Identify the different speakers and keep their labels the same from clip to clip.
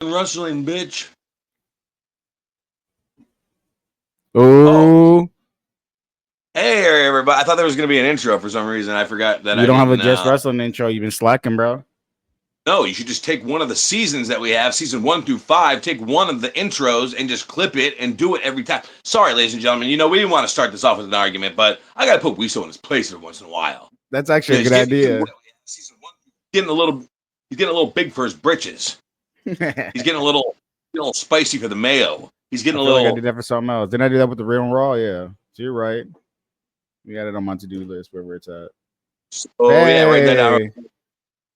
Speaker 1: Wrestling, bitch.
Speaker 2: Oh,
Speaker 1: Hey, everybody. I thought there was going to be an intro for some reason. I forgot that
Speaker 2: you
Speaker 1: I
Speaker 2: don't have a
Speaker 1: didn't.
Speaker 2: Just Wrestling intro. You've been slacking, bro.
Speaker 1: No, you should just take one of the seasons that we have, season 1 through 5, take one of the intros and just clip it and do it every time. Sorry, ladies and gentlemen. We didn't want to start this off with an argument, but I got to put WISO in his place every once in a while.
Speaker 2: That's actually a good idea.
Speaker 1: Getting a little, he's getting a little big for his britches. He's getting a little spicy for the mayo. He's getting
Speaker 2: I
Speaker 1: a
Speaker 2: feel
Speaker 1: little.
Speaker 2: like I did that for something else. Didn't I do that with the Real and Raw? Yeah. So you're right. We got it on my to-do list wherever it's at.
Speaker 1: Yeah, write that down.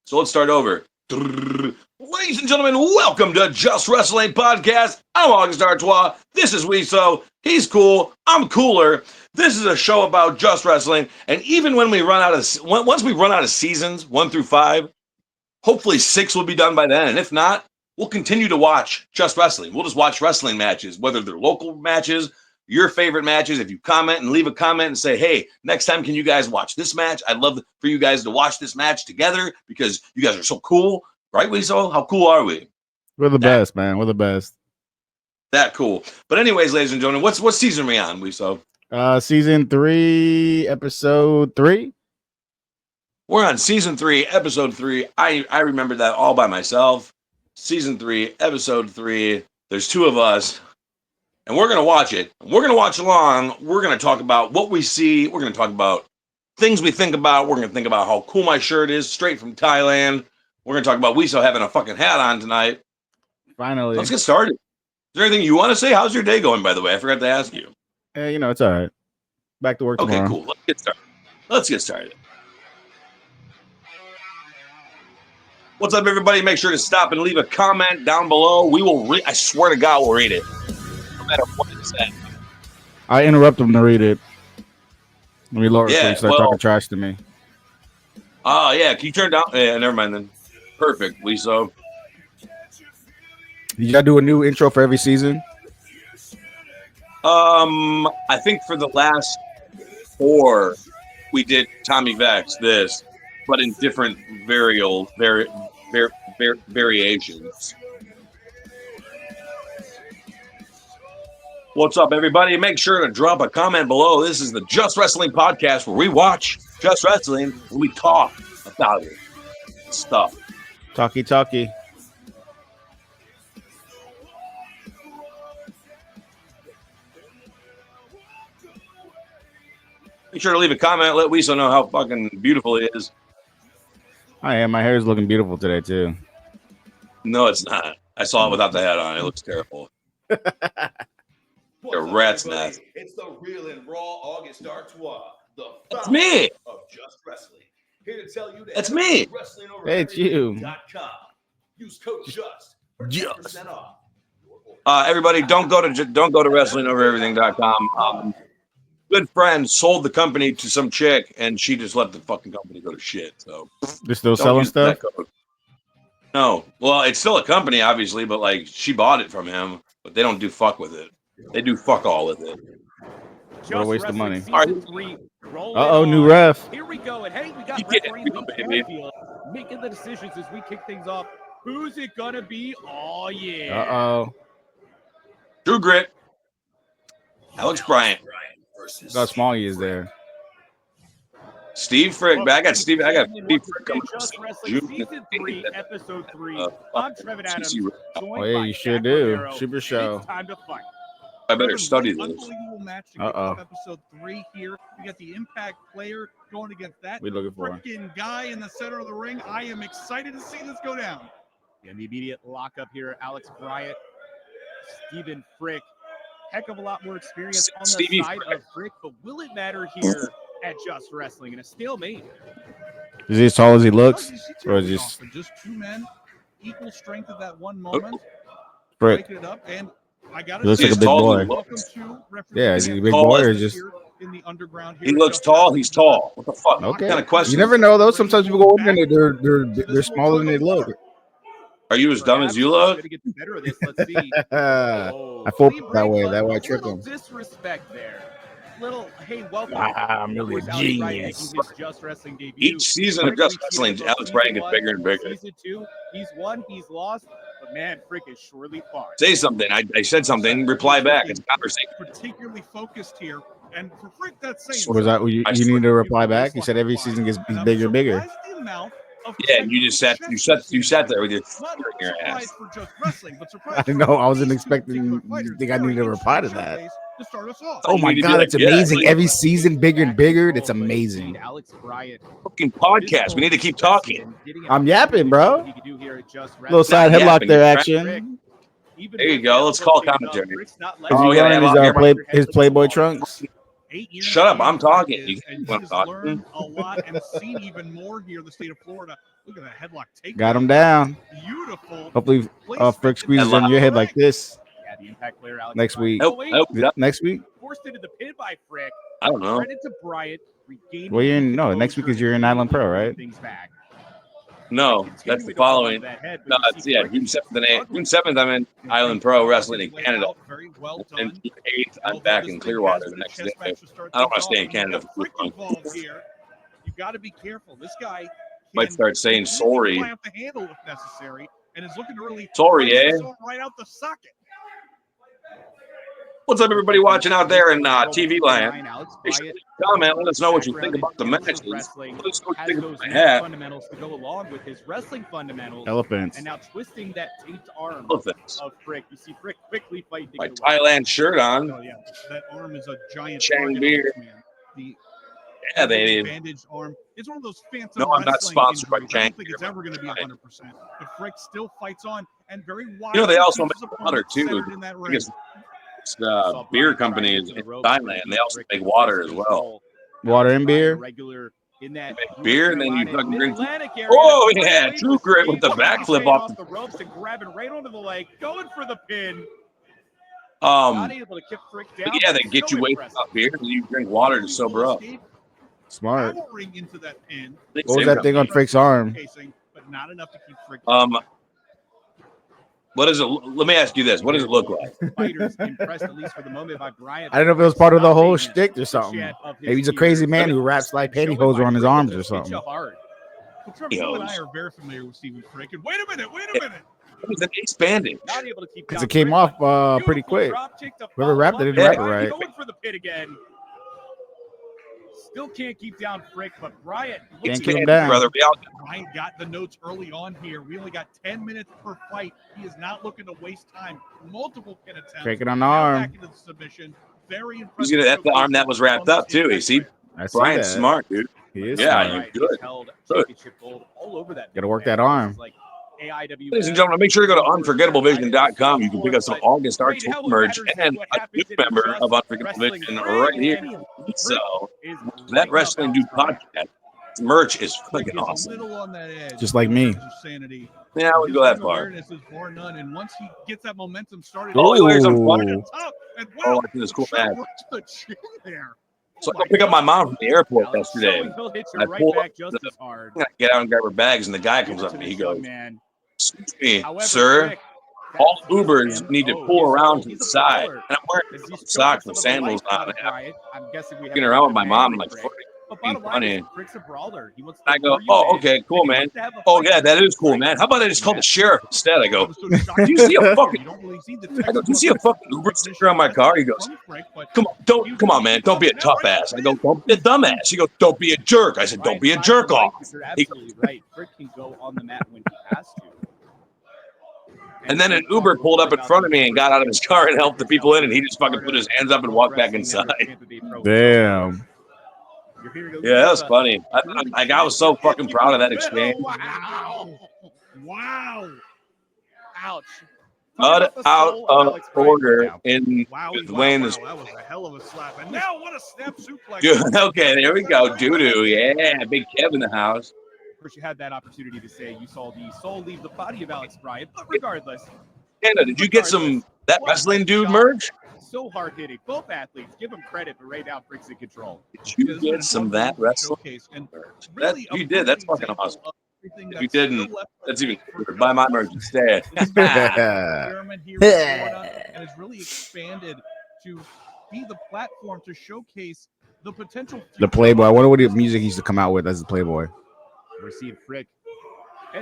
Speaker 1: So let's start over. Ladies and gentlemen, welcome to Just Wrestling Podcast. I'm August Artois. This is WISO. He's cool. I'm cooler. This is a show about just wrestling. And even when we once we run out of seasons 1 through 5, hopefully 6 will be done by then. And if not, we'll continue to watch just wrestling. We'll just watch wrestling matches, whether they're local matches, your favorite matches. If you comment and leave a comment and say, hey, next time, can you guys watch this match? I'd love for you guys to watch this match together because you guys are so cool. Right, Weasel? How cool are we?
Speaker 2: We're the best, man. We're the best.
Speaker 1: That cool. But anyways, ladies and gentlemen, what season are we on, Weasel?
Speaker 2: Season 3, episode 3.
Speaker 1: We're on season 3, episode 3. I remember that all by myself. Season 3, episode 3. There's 2 of us. And we're going to watch it. We're going to watch along. We're going to talk about what we see. We're going to talk about things we think about. We're going to think about how cool my shirt is, straight from Thailand. We're going to talk about WISO having a fucking hat on tonight.
Speaker 2: Finally.
Speaker 1: Let's get started. Is there anything you want to say? How's your day going, by the way? I forgot to ask you.
Speaker 2: It's all right. Back to work tomorrow.
Speaker 1: Okay, cool. Let's get started. What's up, everybody? Make sure to stop and leave a comment down below. We will read. I swear to God, we'll read it. No matter what it says.
Speaker 2: I interrupt them to read it. Let me lower it so you start talking trash to me.
Speaker 1: Oh, yeah. Can you turn down? Yeah, never mind then. Perfect, WISO.
Speaker 2: You gotta do a new intro for every season?
Speaker 1: I think for the last 4, we did Tommy Vex, this, but in different variations. What's up, everybody? Make sure to drop a comment below. This is the Just Wrestling Podcast where we watch Just Wrestling and we talk about it. Stuff.
Speaker 2: Talkie.
Speaker 1: Make sure to leave a comment. Let WISO know how fucking beautiful he is.
Speaker 2: I am. My hair is looking beautiful today, too.
Speaker 1: No, it's not. I saw it without the hat on. It looks terrible. A rat's nest.
Speaker 3: It's the real and raw August Artois, the
Speaker 1: That's me.
Speaker 3: Of Just Wrestling. Here to tell you that
Speaker 1: that's me.
Speaker 2: Hey, it's you.
Speaker 3: Use code JUST for 10% off.
Speaker 1: Everybody, don't go to wrestlingovereverything.com. Good friend sold the company to some chick, and she just let the fucking company go to shit. So
Speaker 2: they're still selling stuff?
Speaker 1: No. Well, it's still a company, obviously, but like she bought it from him, but they don't do fuck with it. They do fuck all with it.
Speaker 2: What a waste of money.
Speaker 4: Uh-oh,
Speaker 2: new ref.
Speaker 4: Here we go. And hey, we got referee Lee making the decisions as we kick things off. Who's it gonna be? Oh yeah.
Speaker 2: Uh-oh.
Speaker 1: Drew Grit. Alex Bryant.
Speaker 2: Look how small he is there.
Speaker 1: Steve Frick. I got Steve Frick coming
Speaker 4: Just Wrestling Season 3, Episode 3. I'm Trevin Adams.
Speaker 2: Oh, yeah, you sure do. Super show.
Speaker 4: It's time to fight.
Speaker 1: I better study this.
Speaker 3: Unbelievable match to kick off episode 3 here. We got the Impact player going against that freaking guy in the center of the ring. I am excited to see this go down.
Speaker 4: And the immediate lockup here, Alex Bryant, Steven Frick. Heck of a lot more experience on the side of Frick, but will it matter here at Just Wrestling in a stalemate?
Speaker 2: Is he as tall as he looks? Or is
Speaker 3: just 2 men, equal strength at that one moment.
Speaker 2: Frick.
Speaker 3: Breaking it up, and I got
Speaker 2: he looks like a big boy. Yeah, is he a big boy or just...
Speaker 1: He looks tall. He's tall. What the fuck?
Speaker 2: Okay.
Speaker 1: What kind of question?
Speaker 2: You never know, though. Sometimes people go in there, they're smaller than they look.
Speaker 1: Are you as dumb as you look?
Speaker 2: I feel that way. That way I trick him.
Speaker 4: Disrespect there. Hey, welcome.
Speaker 2: I'm really a genius.
Speaker 4: Just Wrestling debut.
Speaker 1: Each season of Just Wrestling, Alex Bryant gets bigger and bigger.
Speaker 4: Season 2, he's won, he's lost. But man, Frick is surely far.
Speaker 1: Say something. I said something. Reply back. It's a conversation.
Speaker 3: Particularly focused here, and for Frick, that's saying.
Speaker 2: What was that? You need to reply back. You said every season gets bigger and bigger.
Speaker 1: Yeah, you just sat there with your finger in your ass.
Speaker 2: I know. I wasn't expecting. You think I needed to reply to that? Oh my
Speaker 1: You need to be
Speaker 2: god,
Speaker 1: like,
Speaker 2: it's amazing!
Speaker 1: yeah.
Speaker 2: Every season, bigger and bigger. It's amazing.
Speaker 4: Alex Bryant.
Speaker 1: Fucking podcast. We need to keep talking.
Speaker 2: I'm yapping, bro. Little side
Speaker 1: Not
Speaker 2: headlock
Speaker 1: yapping,
Speaker 2: there,
Speaker 1: you're
Speaker 2: action.
Speaker 1: There you go. Let's call commentary.
Speaker 2: Is he wearing his Playboy trunks?
Speaker 1: Shut up! I'm talking. You
Speaker 3: And
Speaker 1: want
Speaker 3: he's
Speaker 1: to talk?
Speaker 3: learned a lot and seen even more here in the state of Florida. Look at that headlock take.
Speaker 2: Got him down.
Speaker 3: Beautiful.
Speaker 2: Hopefully, Frick squeezes on your head like this
Speaker 4: Yeah, the impact player Alex
Speaker 2: next week.
Speaker 1: Nope.
Speaker 2: Next week?
Speaker 4: Forced into the pin by Frick.
Speaker 1: I don't know.
Speaker 4: Credit to Bryant.
Speaker 2: Well, you're in, no. Next week is you're in Island Pro, right?
Speaker 4: Things back.
Speaker 1: No, that's the following. No, it's June 7th. I'm in Island Pro Wrestling in Canada.
Speaker 3: Very well
Speaker 1: And
Speaker 3: done.
Speaker 1: June 8th, I'm back in Clearwater the next day. I don't want to stay in Canada for too long.
Speaker 3: You got to be careful. This guy
Speaker 1: Might start saying sorry.
Speaker 3: Have to handle if necessary, and is looking to really
Speaker 1: Sorry,
Speaker 3: right out the socket.
Speaker 1: What's up, everybody watching out there in TV land? Make sure to comment. Let us know what you think about the matches. Let us know what you think about my hat.
Speaker 4: Fundamentals to go along with his wrestling fundamentals.
Speaker 2: Elephants.
Speaker 4: And now twisting that taped arm
Speaker 1: Elephants.
Speaker 4: of Frick. You see Frick quickly fighting.
Speaker 1: My Thailand shirt on.
Speaker 3: Oh yeah, that arm is a giant
Speaker 1: Chang
Speaker 3: target
Speaker 1: beer.
Speaker 3: on this man. The
Speaker 1: Yeah, they.
Speaker 3: bandaged arm. It's one of those phantom.
Speaker 1: No, I'm not
Speaker 3: wrestling
Speaker 1: sponsored by
Speaker 3: injuries. I
Speaker 1: Chang
Speaker 3: don't think it's ever going to be 100%. But Frick still fights on and very wide.
Speaker 1: You know, they also make water too.
Speaker 3: Centered in that ring.
Speaker 1: Because beer companies in Thailand, they also make water as well.
Speaker 2: Water and beer.
Speaker 4: Regular in that
Speaker 1: Beer, and then you fucking drink. Oh yeah, True Grit with the backflip off
Speaker 4: the ropes and grabbing right onto the leg, going for the pin.
Speaker 1: Not
Speaker 4: able to kick Frick down.
Speaker 1: Yeah, they get you wasted off beer, and you drink water to sober up.
Speaker 2: Smart.
Speaker 3: Into that pin.
Speaker 2: What was that thing on Frick's arm?
Speaker 3: But not enough to keep Frick.
Speaker 1: What is it? Let me ask you this: what does it look like?
Speaker 4: Fighters impressed, at least for the moment, by Bryant.
Speaker 2: I don't know if it was part of the whole shtick or something. Maybe he's a crazy man who wraps like pantyhose around his arms or something.
Speaker 3: Well, Trevor, you and I are very familiar with Stephen Frick. And wait a minute.
Speaker 1: It's an expanding.
Speaker 4: Not able to keep
Speaker 2: Because it came off pretty quick. Whoever wrapped it didn't wrap it right.
Speaker 4: Going for the pin again. Still can't keep down Frick, but Bryant
Speaker 2: can't keep him down.
Speaker 1: Brother,
Speaker 3: Bryant got the notes early on here. We only got 10 minutes per fight. He is not looking to waste time. Multiple pin attempts.
Speaker 2: Taking on the arm.
Speaker 3: Back into the submission. Very impressive.
Speaker 1: he's gonna. That's the arm that was wrapped up too. You see, Brian's smart, dude.
Speaker 2: He is.
Speaker 1: Yeah,
Speaker 2: smart.
Speaker 1: he's good.
Speaker 4: Championship gold all over that.
Speaker 2: Gotta work that arm.
Speaker 4: Like AIW.
Speaker 1: Ladies and gentlemen, make sure to go to unforgettablevision.com. You can pick up some August Art Tour merch and a new member of Unforgettable Vision right here. So, that Wrestling Dude podcast merch is fucking awesome.
Speaker 2: Just like me.
Speaker 1: Yeah, I would go that far.
Speaker 3: And once he gets that momentum started,
Speaker 1: Oh, he wears some fun.
Speaker 3: and
Speaker 1: Oh, I think it's cool, man. So I picked up my mom from the airport yesterday. I pulled up to get out and grab her bags, and the guy comes up to me. He goes, "Excuse me, sir. All Ubers need to pull around to the side." And I'm wearing socks and sandals on. I'm getting around with my mom. I'm like, being funny. I go, "Oh, okay, cool, man. Oh, yeah, that is cool, man. How about I just call the sheriff instead?" I go, "Do you see a fucking? I go, do you see a fucking Uber sticker on my car?" He goes, come on, man, don't be a tough ass." I go, "Don't be a dumbass." He goes, "Don't be a jerk." I said, "Don't be a jerk off." He goes,
Speaker 4: right. Frick can go on the mat when he has to.
Speaker 1: And then an Uber pulled up in front of me and got out of his car and helped the people in, and he just fucking put his hands up and walked back inside.
Speaker 2: Damn.
Speaker 1: Yeah, that was funny. I was so fucking proud of that exchange.
Speaker 3: Wow.
Speaker 4: Ouch.
Speaker 1: Out of order in Wayne.
Speaker 3: That was a hell of a slap. And now what a snap suplex.
Speaker 1: Dude, okay, there we go. Doo-doo. Yeah, Big Kev in the house.
Speaker 4: First, you had that opportunity to say you saw the soul leave the body of Alex Bryant, but regardless.
Speaker 1: Anna, did you get that Wrestling Dude merch?
Speaker 4: So hard hitting. Both athletes, give them credit, but right now Frick's in control.
Speaker 1: Did you get some that Wrestling merch? That you did. That's fucking awesome. If you didn't, that's even cooler. Buy my merch instead.
Speaker 3: And it's really expanded to be the platform to showcase the potential.
Speaker 2: The Playboy. I wonder what music he used to come out with as the Playboy.
Speaker 4: We're seeing Frick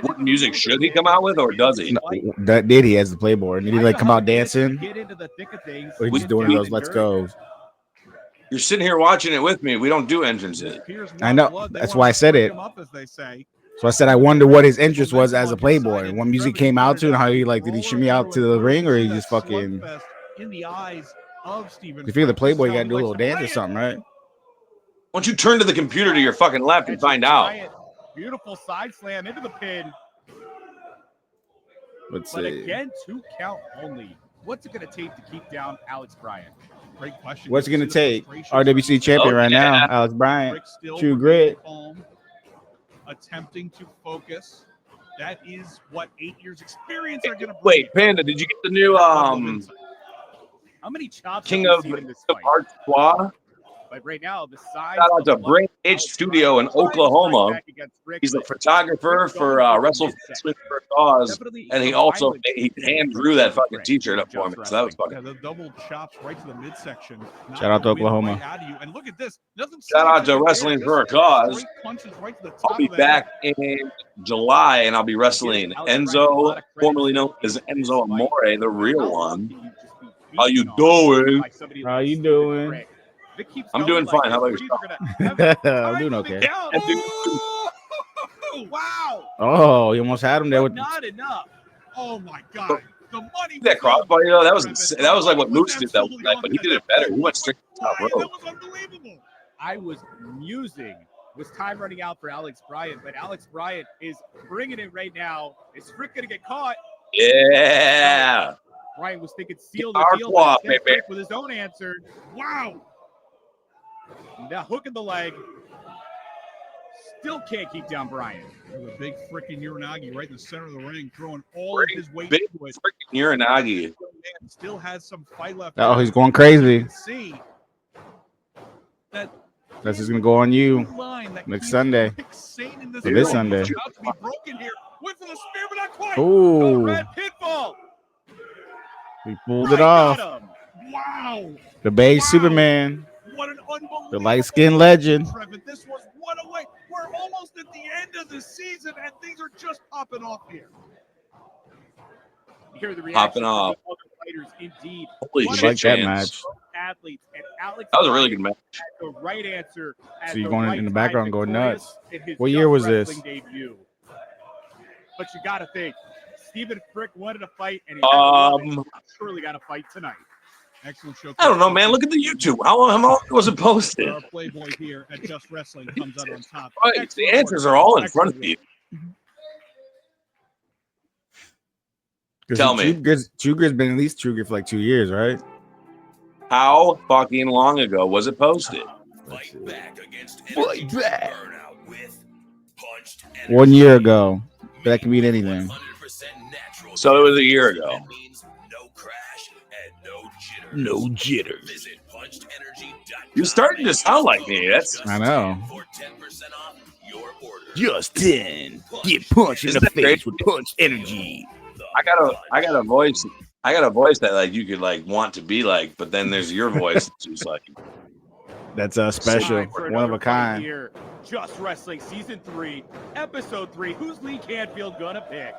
Speaker 1: What music should he come out with, or does he?
Speaker 2: No, that did he as the Playboy? Did he like come out dancing?
Speaker 4: Get into the thick of things.
Speaker 2: Or he just doing those let's goes?
Speaker 1: You're sitting here watching it with me. We don't do entrances.
Speaker 2: I know. That's why I said it. So I said I wonder what his interest was as a Playboy. When music came out to, and how he like, did he shimmy out to the ring, or he just fucking?
Speaker 3: In the eyes of Stephen.
Speaker 2: If you're the Playboy, you gotta do a little dance or something, right?
Speaker 1: Why don't you turn to the computer to your fucking left and find out?
Speaker 4: Beautiful side slam into the pin.
Speaker 2: Let's
Speaker 4: But
Speaker 2: see.
Speaker 4: again, 2 count only. What's it going to take to keep down Alex Bryant?
Speaker 3: Great question.
Speaker 2: What's it gonna take? RWC champion right now, Alex Bryant. True grit.
Speaker 3: Attempting to focus. That is what 8 years experience are going to bring.
Speaker 1: Wait, Panda, did you get the new
Speaker 4: How many chops
Speaker 1: King
Speaker 4: have
Speaker 1: of
Speaker 4: we seen in this fight?
Speaker 1: ARTOIS?
Speaker 4: But right now, the size
Speaker 1: Shout out to Brain H Studio in Oklahoma. He's a photographer for Wrestle Smith for a Cause, and he also hand drew that fucking T-shirt up for me. So that was fucking.
Speaker 3: The double chops right to the midsection.
Speaker 2: Shout out to Oklahoma.
Speaker 3: And look at this.
Speaker 1: Shout out to Wrestling for a Cause. I'll be back in July, and I'll be wrestling Enzo, formerly known as Enzo Amore, the real one. How you doing?
Speaker 2: How you doing?
Speaker 1: I'm doing fine. How about yourself?
Speaker 2: I'm doing okay.
Speaker 3: Wow!
Speaker 2: Oh, he almost had him there with.
Speaker 4: Not enough.
Speaker 3: Oh my God! The money.
Speaker 1: That crossbody, though, that was like what Moose did that night, but he did it better. He went straight to the top rope.
Speaker 3: That was unbelievable.
Speaker 4: I was musing. Was time running out for Alex Bryant, but Alex Bryant is bringing it right now. Is Frick going to get caught?
Speaker 1: Yeah.
Speaker 4: Bryant was thinking seal the deal with his own answer.
Speaker 3: Wow.
Speaker 4: Now hook in the leg. Still can't keep down Bryant.
Speaker 3: With a big freaking Uranagi right in the center of the ring, throwing all of his weight
Speaker 1: big
Speaker 3: into it.
Speaker 1: freaking Uranagi.
Speaker 3: Still has some fight left.
Speaker 2: Oh, he's going crazy.
Speaker 3: See that.
Speaker 2: That's just gonna go on you next Sunday. This Sunday.
Speaker 3: About to be broken here. Went for the spear, but not quite.
Speaker 2: Oh,
Speaker 4: Red pinfall.
Speaker 2: he pulled it off.
Speaker 3: Wow.
Speaker 2: The beige Superman.
Speaker 3: What an unbelievable.
Speaker 2: The light-skinned legend.
Speaker 3: This was one away. We're almost at the end of the season, and things are just popping off here.
Speaker 4: Hear the reaction
Speaker 1: off.
Speaker 4: of other fighters, indeed.
Speaker 1: Holy
Speaker 2: I
Speaker 1: shit,
Speaker 2: like that
Speaker 1: Chance.
Speaker 2: match.
Speaker 4: Athletes and Alex.
Speaker 1: That was a really good match.
Speaker 4: The right answer.
Speaker 2: So you're going in the background going nuts. What year was this?
Speaker 4: Debut. But you got to think, Stephen Frick wanted to fight, and he surely got to fight tonight.
Speaker 3: Excellent show.
Speaker 1: I don't know, man. Look at the YouTube. How long was it posted?
Speaker 3: Our Playboy here at Just Wrestling comes out on top.
Speaker 1: Right. The answers are all in front of you. Tell me.
Speaker 2: True Grit's been at least True Grit for like 2 years, right?
Speaker 1: How fucking long ago was it posted?
Speaker 5: Fight back against
Speaker 2: Fight back.
Speaker 5: Burnout with Punched
Speaker 2: 1 year ago. That can mean anything.
Speaker 5: 100% natural.
Speaker 1: So it was a year ago.
Speaker 5: That means no crash and no jitters.
Speaker 2: No jitters.
Speaker 5: Visit punchedenergy.com.
Speaker 1: You're starting to sound like me.
Speaker 2: I know.
Speaker 5: For 10% off your order.
Speaker 2: Just 10. Get punched in
Speaker 1: Isn't
Speaker 2: the
Speaker 1: that great?
Speaker 2: face with Punch Energy.
Speaker 1: I got a voice. I got a voice that like you could like want to be like, but then there's your voice that's just like
Speaker 2: That's special. One of a kind.
Speaker 4: Here, Just Wrestling Season 3, Episode 3. Who's Lee Canfield gonna pick?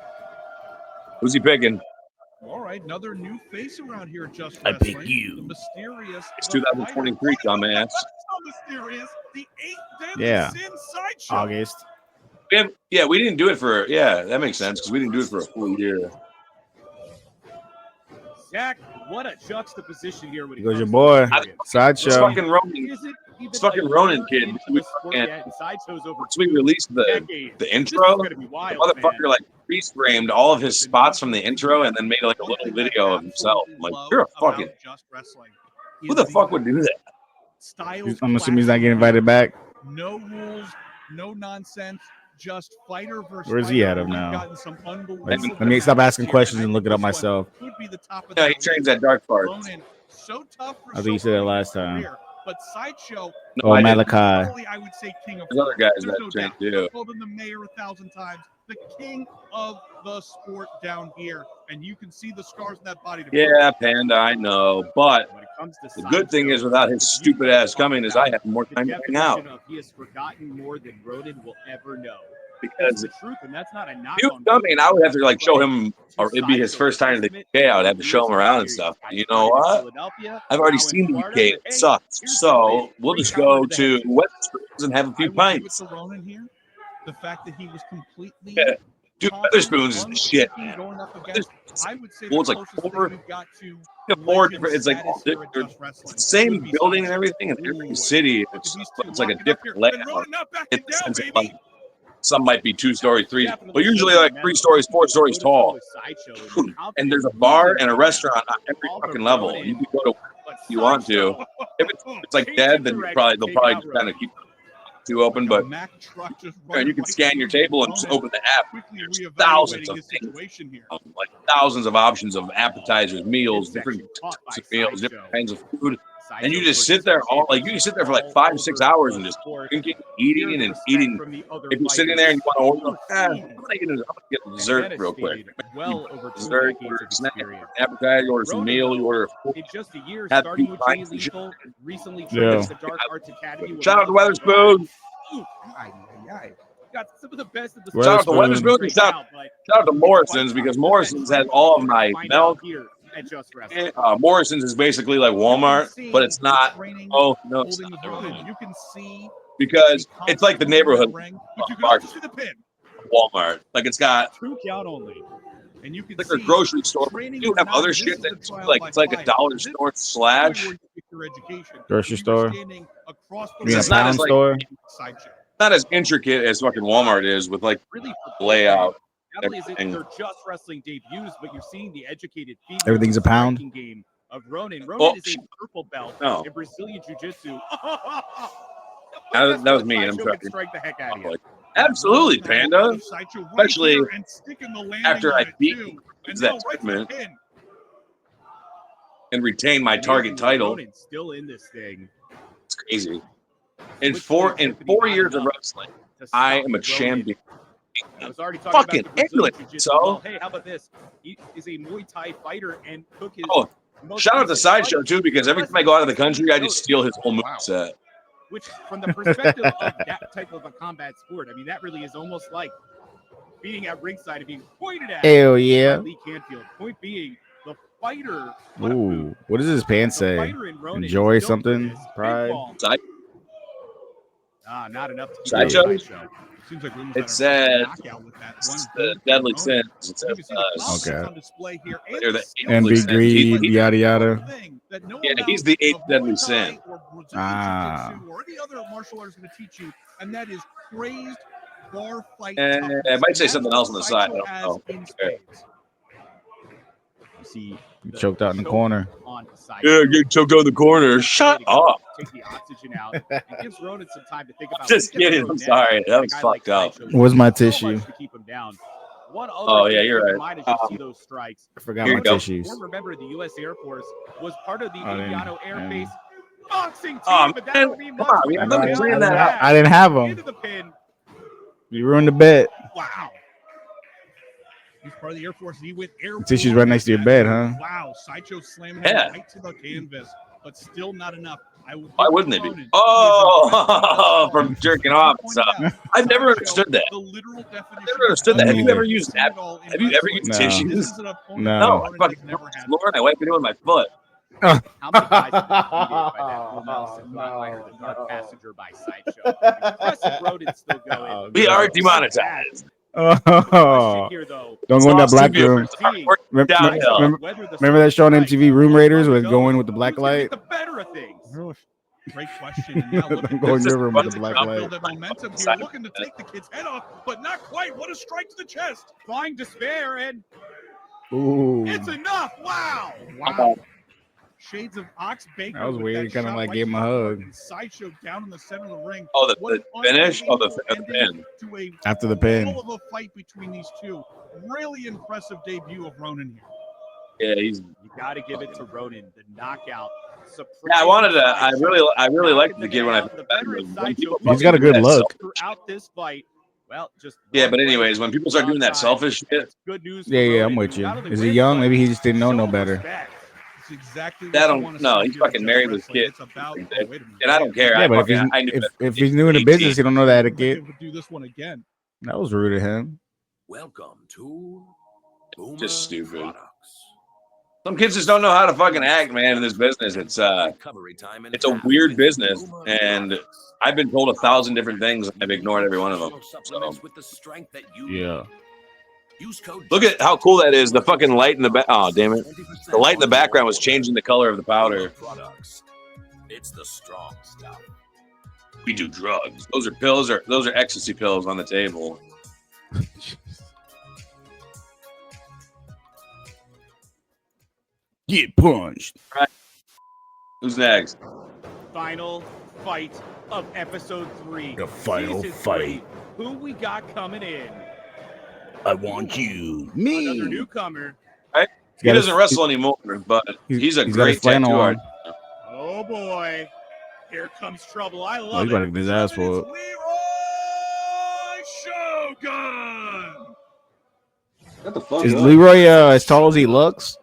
Speaker 1: who's he picking?
Speaker 3: All right, another new face around here at Just
Speaker 2: I
Speaker 3: Wrestling.
Speaker 2: pick you.
Speaker 3: The mysterious.
Speaker 1: It's 2023, dumbass.
Speaker 3: So mysterious. The 8th Deadly
Speaker 2: Yeah.
Speaker 3: Sin sideshow.
Speaker 2: August.
Speaker 1: We didn't do it for that makes sense because we didn't do it for a full year.
Speaker 4: Zach, what a juxtaposition here. When
Speaker 2: Here goes your boy.
Speaker 1: This
Speaker 2: Sideshow.
Speaker 1: fucking Ronan. This fucking Ronan kid. Once we released the intro, the motherfucker like freeze framed all of his spots from the intro and then made like a little video of himself. I'm like, you're a fucking. Who the fuck would do that?
Speaker 2: I'm assuming he's not getting invited back.
Speaker 3: No rules, no nonsense. Just fighter versus.
Speaker 2: Where's he
Speaker 3: fighter.
Speaker 2: at of now?
Speaker 3: Let
Speaker 2: me stop asking questions and look it up myself.
Speaker 1: Yeah, he trains at Dark Park.
Speaker 3: So tough for
Speaker 2: I think you said that last time.
Speaker 3: career, but sideshow.
Speaker 1: No, I didn't.
Speaker 2: Malachi.
Speaker 3: Probably, I would say king of.
Speaker 1: There's other guys
Speaker 3: There's
Speaker 1: that
Speaker 3: no
Speaker 1: train
Speaker 3: doubt.
Speaker 1: too.
Speaker 3: I've called him the mayor 1,000 times. The king of the sport down here, and you can see the scars in that body.
Speaker 1: Yeah, Panda, I know. But the good thing is, without his stupid ass coming, is I have more time to hang out.
Speaker 4: He has forgotten more than Ronan will ever know.
Speaker 1: because
Speaker 4: the truth, and that's not a knock
Speaker 1: if he was
Speaker 4: on
Speaker 1: coming, I would have to like show him, or it'd be his first time to the UK. I would have to show him around and stuff. You know what? I've already seen the UK. It sucks. So we'll just go to Wetherspoons and have a few pints.
Speaker 3: With the Ronin here, the fact that he was completely
Speaker 1: Yeah. Dude, Wetherspoons is the shit.
Speaker 3: going up against, I would say,
Speaker 1: Well,
Speaker 3: the
Speaker 1: it's like
Speaker 3: closest
Speaker 1: four,
Speaker 3: thing we've got to
Speaker 1: four different. It's like
Speaker 3: status here at Just
Speaker 1: it's the
Speaker 3: Wrestling
Speaker 1: same
Speaker 3: would be
Speaker 1: building and
Speaker 3: Sideshow.
Speaker 1: everything in every
Speaker 3: Ooh,
Speaker 1: city.
Speaker 3: look at
Speaker 1: It's
Speaker 3: these two
Speaker 1: like a
Speaker 3: locking up
Speaker 1: different
Speaker 3: here. And
Speaker 1: layout.
Speaker 3: Ronin not backing
Speaker 1: In the
Speaker 3: down,
Speaker 1: sense of
Speaker 3: baby.
Speaker 1: like some might be 2-story, 3, but
Speaker 4: Definitely
Speaker 1: usually
Speaker 4: should
Speaker 1: like
Speaker 4: be
Speaker 1: 3 stories, 4 stories tall.
Speaker 4: Sideshow
Speaker 1: And there's a bar and a restaurant on every fucking level. And you can go to
Speaker 4: but
Speaker 1: if you want to. If it's like dead, then they'll probably just kind of keep two open. But
Speaker 3: Mack truck just
Speaker 1: you can scan your table and just open the app.
Speaker 3: quickly
Speaker 1: There's
Speaker 3: reevaluating
Speaker 1: thousands of
Speaker 3: his
Speaker 1: things,
Speaker 3: situation here.
Speaker 1: like thousands of options of appetizers, meals, different types of meals, different kinds of food. And you just sit there you can sit there for like 5 or 6 hours and just drinking, eating, and eating. If you're sitting there and you want to order, I'm gonna get a dessert real quick.
Speaker 4: Well over 2
Speaker 1: Dessert,
Speaker 4: decades
Speaker 1: order
Speaker 4: of
Speaker 1: a snack,
Speaker 4: experience.
Speaker 1: appetizer, you order some meal, you order a
Speaker 4: In just a year,
Speaker 1: Have
Speaker 4: starting
Speaker 1: people
Speaker 4: with Jay
Speaker 1: find some shit.
Speaker 4: Lethal, recently
Speaker 2: Yeah.
Speaker 4: trained at the Dark Arts Academy.
Speaker 1: shout out to Wetherspoons.
Speaker 4: Got some of the best of the
Speaker 1: Shout out to
Speaker 2: Wetherspoons.
Speaker 1: Wetherspoons and shout out to Morrison's because Morrison's has all of my milk.
Speaker 4: here at Just Wrestling.
Speaker 1: Morrison's is basically like Walmart, but it's not. Oh no, it's
Speaker 3: Holding
Speaker 1: not.
Speaker 3: his own. You can see
Speaker 1: Because it's like the neighborhood
Speaker 3: ring, but you can
Speaker 1: market,
Speaker 3: also see the pin.
Speaker 1: Walmart. Like it's got
Speaker 4: 2 count only.
Speaker 3: And you can
Speaker 1: like
Speaker 3: see
Speaker 1: a grocery store.
Speaker 3: training
Speaker 1: You
Speaker 3: is
Speaker 1: have
Speaker 3: not-
Speaker 1: other
Speaker 3: this
Speaker 1: shit
Speaker 3: is the
Speaker 1: that's
Speaker 3: trial
Speaker 1: like
Speaker 3: by
Speaker 1: it's like a
Speaker 3: fire.
Speaker 1: dollar
Speaker 3: This is
Speaker 1: store
Speaker 3: where
Speaker 1: slash.
Speaker 3: you get your education.
Speaker 2: Grocery
Speaker 3: If
Speaker 2: store.
Speaker 3: you're standing across the
Speaker 2: You mean a
Speaker 1: It's not
Speaker 2: pound
Speaker 1: as, like,
Speaker 2: store?
Speaker 3: Sideshow.
Speaker 1: Not as intricate as fucking Walmart is with like
Speaker 4: Really
Speaker 1: layout.
Speaker 4: not only is it
Speaker 1: everything.
Speaker 4: their Just Wrestling debuts, but you're seeing the educated feet.
Speaker 2: Everything's a pound?
Speaker 4: Game of Ronin. Ronin
Speaker 1: Oh,
Speaker 4: is a purple belt
Speaker 1: no.
Speaker 4: in Brazilian Jiu-Jitsu.
Speaker 1: That was me, and I'm
Speaker 4: Sideshow can
Speaker 1: trying.
Speaker 4: strike the heck out of you.
Speaker 1: Like, absolutely, Panda.
Speaker 3: Sideshow right
Speaker 1: Especially
Speaker 3: here and sticking the landing
Speaker 1: after
Speaker 3: on
Speaker 1: I
Speaker 3: it
Speaker 1: beat
Speaker 3: too. And
Speaker 1: that
Speaker 3: now right to the
Speaker 1: tournament
Speaker 3: pin.
Speaker 1: and retain my target title.
Speaker 4: Ronin's still in this thing.
Speaker 1: It's crazy. In 4 years of wrestling, I am a champion.
Speaker 4: I was already talking
Speaker 1: Fucking
Speaker 4: about the Brazilian
Speaker 1: England.
Speaker 4: Jiu-Jitsu.
Speaker 1: So?
Speaker 4: Well, hey, how about this? He is a Muay Thai fighter and took his.
Speaker 1: Oh,
Speaker 4: most
Speaker 1: shout out to
Speaker 4: recent
Speaker 1: Sideshow
Speaker 4: fight
Speaker 1: too, because every time I go out of the country, I just steal his whole
Speaker 3: Wow.
Speaker 1: moveset.
Speaker 4: Which, from the perspective of that type of a combat sport, I mean, that really is almost like being at ringside and being pointed at.
Speaker 2: Hell yeah.
Speaker 4: by Lee Canfield. Point being, the fighter. What a
Speaker 2: Ooh,
Speaker 4: move.
Speaker 2: what does his pants
Speaker 4: The
Speaker 2: say?
Speaker 4: fighter in Ronin
Speaker 2: Enjoy
Speaker 4: is built for
Speaker 2: something?
Speaker 4: this.
Speaker 2: Pride?
Speaker 4: Pinball.
Speaker 1: Side-
Speaker 4: Not enough to keep
Speaker 1: Sideshow?
Speaker 4: it Sideshow.
Speaker 3: Seems like we almost
Speaker 1: It
Speaker 3: had a
Speaker 1: says
Speaker 3: knockout with that one.
Speaker 1: It's the deadly sins. It
Speaker 3: You
Speaker 1: says,
Speaker 3: can see the confidence
Speaker 2: Okay.
Speaker 3: on display here. And
Speaker 1: They're
Speaker 3: the
Speaker 1: the
Speaker 3: skill
Speaker 2: And be
Speaker 1: Deadly
Speaker 2: greed,
Speaker 1: sins.
Speaker 2: yada yada.
Speaker 3: thing that no
Speaker 1: Yeah,
Speaker 3: amount
Speaker 1: he's the 8th
Speaker 3: of
Speaker 1: deadly
Speaker 3: Muay Thai
Speaker 1: sin.
Speaker 3: or Brazilian
Speaker 2: Ah.
Speaker 3: Jiu-Jitsu or any other martial arts is going to teach you, and that is crazed bar fight.
Speaker 1: I
Speaker 3: toughness.
Speaker 1: might say
Speaker 3: And that's
Speaker 1: something
Speaker 3: what
Speaker 1: else on the side. I
Speaker 3: Sideshow
Speaker 1: don't
Speaker 3: has
Speaker 1: know.
Speaker 3: in spades.
Speaker 4: You see,
Speaker 2: You choked out in the corner.
Speaker 4: On
Speaker 1: Yeah, get choked out in the corner. Shut up.
Speaker 4: Take the oxygen out and gives Ronin some time to think about.
Speaker 1: Just
Speaker 4: what's gonna
Speaker 1: kidding.
Speaker 4: go
Speaker 1: I'm
Speaker 4: next.
Speaker 1: sorry. That
Speaker 4: A
Speaker 1: was
Speaker 4: guy
Speaker 1: fucked up.
Speaker 4: Sideshow
Speaker 2: Where's my
Speaker 4: does so
Speaker 2: tissue?
Speaker 4: much to keep him down. One other
Speaker 1: Oh,
Speaker 4: thing
Speaker 1: yeah,
Speaker 4: to
Speaker 1: you're
Speaker 4: keep in
Speaker 1: right.
Speaker 4: mind as you see those strikes.
Speaker 2: I forgot
Speaker 1: Here
Speaker 2: my
Speaker 1: you go.
Speaker 2: tissues.
Speaker 4: Former member of the U.S. Air Force was part of the
Speaker 2: I didn't-
Speaker 4: Aviano Air
Speaker 2: yeah.
Speaker 4: Base boxing team,
Speaker 1: Oh,
Speaker 4: but
Speaker 1: man,
Speaker 4: that don't mean
Speaker 1: come
Speaker 4: much.
Speaker 1: on, we
Speaker 4: when
Speaker 1: have
Speaker 4: you
Speaker 1: to
Speaker 4: go
Speaker 1: plan
Speaker 4: down
Speaker 1: that
Speaker 4: back
Speaker 2: I didn't have
Speaker 4: into
Speaker 2: them.
Speaker 4: the pin.
Speaker 2: You ruined the bet.
Speaker 3: Wow. He's part of the Air Force. He went air.
Speaker 2: Tissue's right next to your bed, huh?
Speaker 3: Wow. Sideshow slamming
Speaker 1: Yeah.
Speaker 3: him right to the canvas, but still not enough. I will
Speaker 1: Why
Speaker 3: give it
Speaker 1: wouldn't
Speaker 3: to
Speaker 1: they be?
Speaker 3: Ronin. He is
Speaker 1: Oh,
Speaker 3: impressive
Speaker 1: from
Speaker 3: thus far.
Speaker 1: jerking
Speaker 3: As you
Speaker 1: off and
Speaker 3: pointed
Speaker 1: stuff.
Speaker 3: out,
Speaker 1: I've never
Speaker 3: Sideshow,
Speaker 1: understood that.
Speaker 3: the literal definition
Speaker 1: I've never understood that.
Speaker 2: Have you
Speaker 1: ever used
Speaker 3: seen it all in
Speaker 1: Have you ever
Speaker 3: wrestling.
Speaker 1: used
Speaker 2: No.
Speaker 1: tissues?
Speaker 3: This is an opponent
Speaker 2: No.
Speaker 1: No, I
Speaker 3: Ronin
Speaker 1: fucking
Speaker 3: has never
Speaker 1: on the
Speaker 3: had.
Speaker 1: floor and I wipe it with my foot.
Speaker 4: How many guys have been defeated by that Romel Frontliner, the Dark Passenger by Sideshow? Impressive Ronin still going.
Speaker 1: We are demonetized.
Speaker 4: Question
Speaker 2: Oh,
Speaker 4: here, though.
Speaker 2: don't go in that
Speaker 1: Lost
Speaker 2: black
Speaker 1: two viewers.
Speaker 2: room.
Speaker 1: Start working
Speaker 2: Remember,
Speaker 1: downhill.
Speaker 2: remember that show on MTV, Room Raiders, where it's going with the black
Speaker 4: Who's gonna
Speaker 2: light?
Speaker 4: get the better of things?
Speaker 3: Great question. And now look
Speaker 2: Don't
Speaker 3: at
Speaker 2: go in
Speaker 3: this.
Speaker 2: your room with the
Speaker 1: This is
Speaker 2: black
Speaker 1: fun.
Speaker 2: light.
Speaker 3: Build that momentum here, looking to take the kid's head off, but not quite. What a strike to the chest.
Speaker 4: Flying despair, and
Speaker 2: Ooh.
Speaker 4: it's enough. Wow.
Speaker 3: Wow. Shades of Ox Baker.
Speaker 2: That was
Speaker 3: with
Speaker 2: weird.
Speaker 3: that
Speaker 2: Kinda
Speaker 3: shot
Speaker 2: like
Speaker 3: right
Speaker 2: gave him a
Speaker 3: to the heart
Speaker 2: hug.
Speaker 3: and Sideshow down in the center of the ring.
Speaker 1: Oh, the
Speaker 3: What an
Speaker 1: finish? Oh, the
Speaker 3: unbelievable
Speaker 1: pin.
Speaker 3: ending to a
Speaker 2: After the pin.
Speaker 3: hell of a fight between these two. Really impressive debut of Ronin here.
Speaker 1: Yeah, he's.
Speaker 4: You got to give it to Ronin, the knockout.
Speaker 1: Yeah, I wanted to. I really liked
Speaker 4: Knocking
Speaker 1: the kid when I
Speaker 4: the
Speaker 1: first met
Speaker 4: veteran
Speaker 1: him. When people
Speaker 4: Sideshow
Speaker 2: He's got a
Speaker 1: fucking do
Speaker 2: good
Speaker 1: that
Speaker 2: look.
Speaker 4: throughout this fight. Well, just
Speaker 1: Yeah,
Speaker 4: one
Speaker 1: but
Speaker 4: play
Speaker 1: anyways, when people start doing that
Speaker 4: outside,
Speaker 1: selfish
Speaker 4: and
Speaker 1: shit,
Speaker 4: it's good news.
Speaker 2: Yeah,
Speaker 4: for
Speaker 2: yeah, I'm
Speaker 4: Ronin,
Speaker 2: with
Speaker 4: who
Speaker 2: you.
Speaker 4: not only
Speaker 2: Is he
Speaker 4: wins,
Speaker 2: young?
Speaker 4: but
Speaker 2: Maybe he just didn't know no
Speaker 4: showing
Speaker 2: better.
Speaker 4: respect.
Speaker 3: It's exactly what
Speaker 1: That
Speaker 3: you
Speaker 1: don't-
Speaker 3: want to
Speaker 1: no,
Speaker 3: see
Speaker 1: he's
Speaker 3: here at
Speaker 1: fucking
Speaker 3: Just
Speaker 1: married with
Speaker 3: Wrestling.
Speaker 1: kids.
Speaker 3: It's about,
Speaker 1: And
Speaker 3: wait a minute.
Speaker 1: I don't care.
Speaker 2: Yeah, but
Speaker 1: I knew
Speaker 2: if
Speaker 1: better.
Speaker 2: he's new in the business, he don't know the etiquette.
Speaker 3: They would do this one again.
Speaker 2: That was rude of him.
Speaker 5: Welcome to Boomer
Speaker 1: Just stupid.
Speaker 5: Products.
Speaker 1: Some kids just don't know how to fucking act, man, in this business. It's a weird business, and I've been told 1,000 different things, and I've ignored every one of them. So.
Speaker 2: Yeah.
Speaker 1: Look at how cool that is. The fucking light in the back. Oh, damn it. The light in the background was changing the color of the powder.
Speaker 5: It's the strong stuff.
Speaker 1: We do drugs. Those are pills, or those are ecstasy pills on the table.
Speaker 2: Get punched.
Speaker 1: Right. Who's next?
Speaker 4: Final fight of episode 3.
Speaker 2: The final
Speaker 4: Season
Speaker 2: fight.
Speaker 4: 3. Who we got coming in?
Speaker 2: I want you. Me.
Speaker 4: Another newcomer.
Speaker 1: Right? He doesn't wrestle anymore, but he's a great tattoo artist.
Speaker 4: Oh boy. Here comes trouble. I love
Speaker 2: he's about to get his ass for
Speaker 3: Leroy Shogun.
Speaker 1: What the fuck?
Speaker 2: Is Leroy as tall as he looks?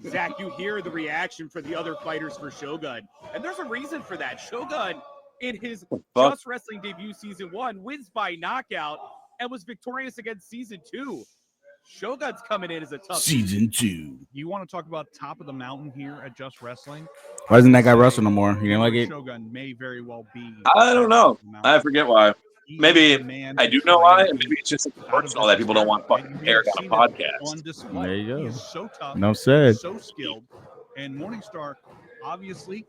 Speaker 4: Zach, you hear the reaction for the other fighters for Shogun. And there's a reason for that. Shogun, in his Just Wrestling debut season 1, wins by knockout and was victorious against season 2. Shogun's coming in as a tough
Speaker 2: season 2.
Speaker 3: You want to talk about top of the mountain here at Just Wrestling?
Speaker 2: Why doesn't that guy wrestle no more? You didn't like it?
Speaker 3: Shogun may very well be.
Speaker 1: I don't know. I forget why. Maybe I do know why, and maybe it's just personal that people don't want fucking Eric on a podcast.
Speaker 2: There you go.
Speaker 3: He's so tough,
Speaker 2: no said.
Speaker 3: So skilled, and Morningstar obviously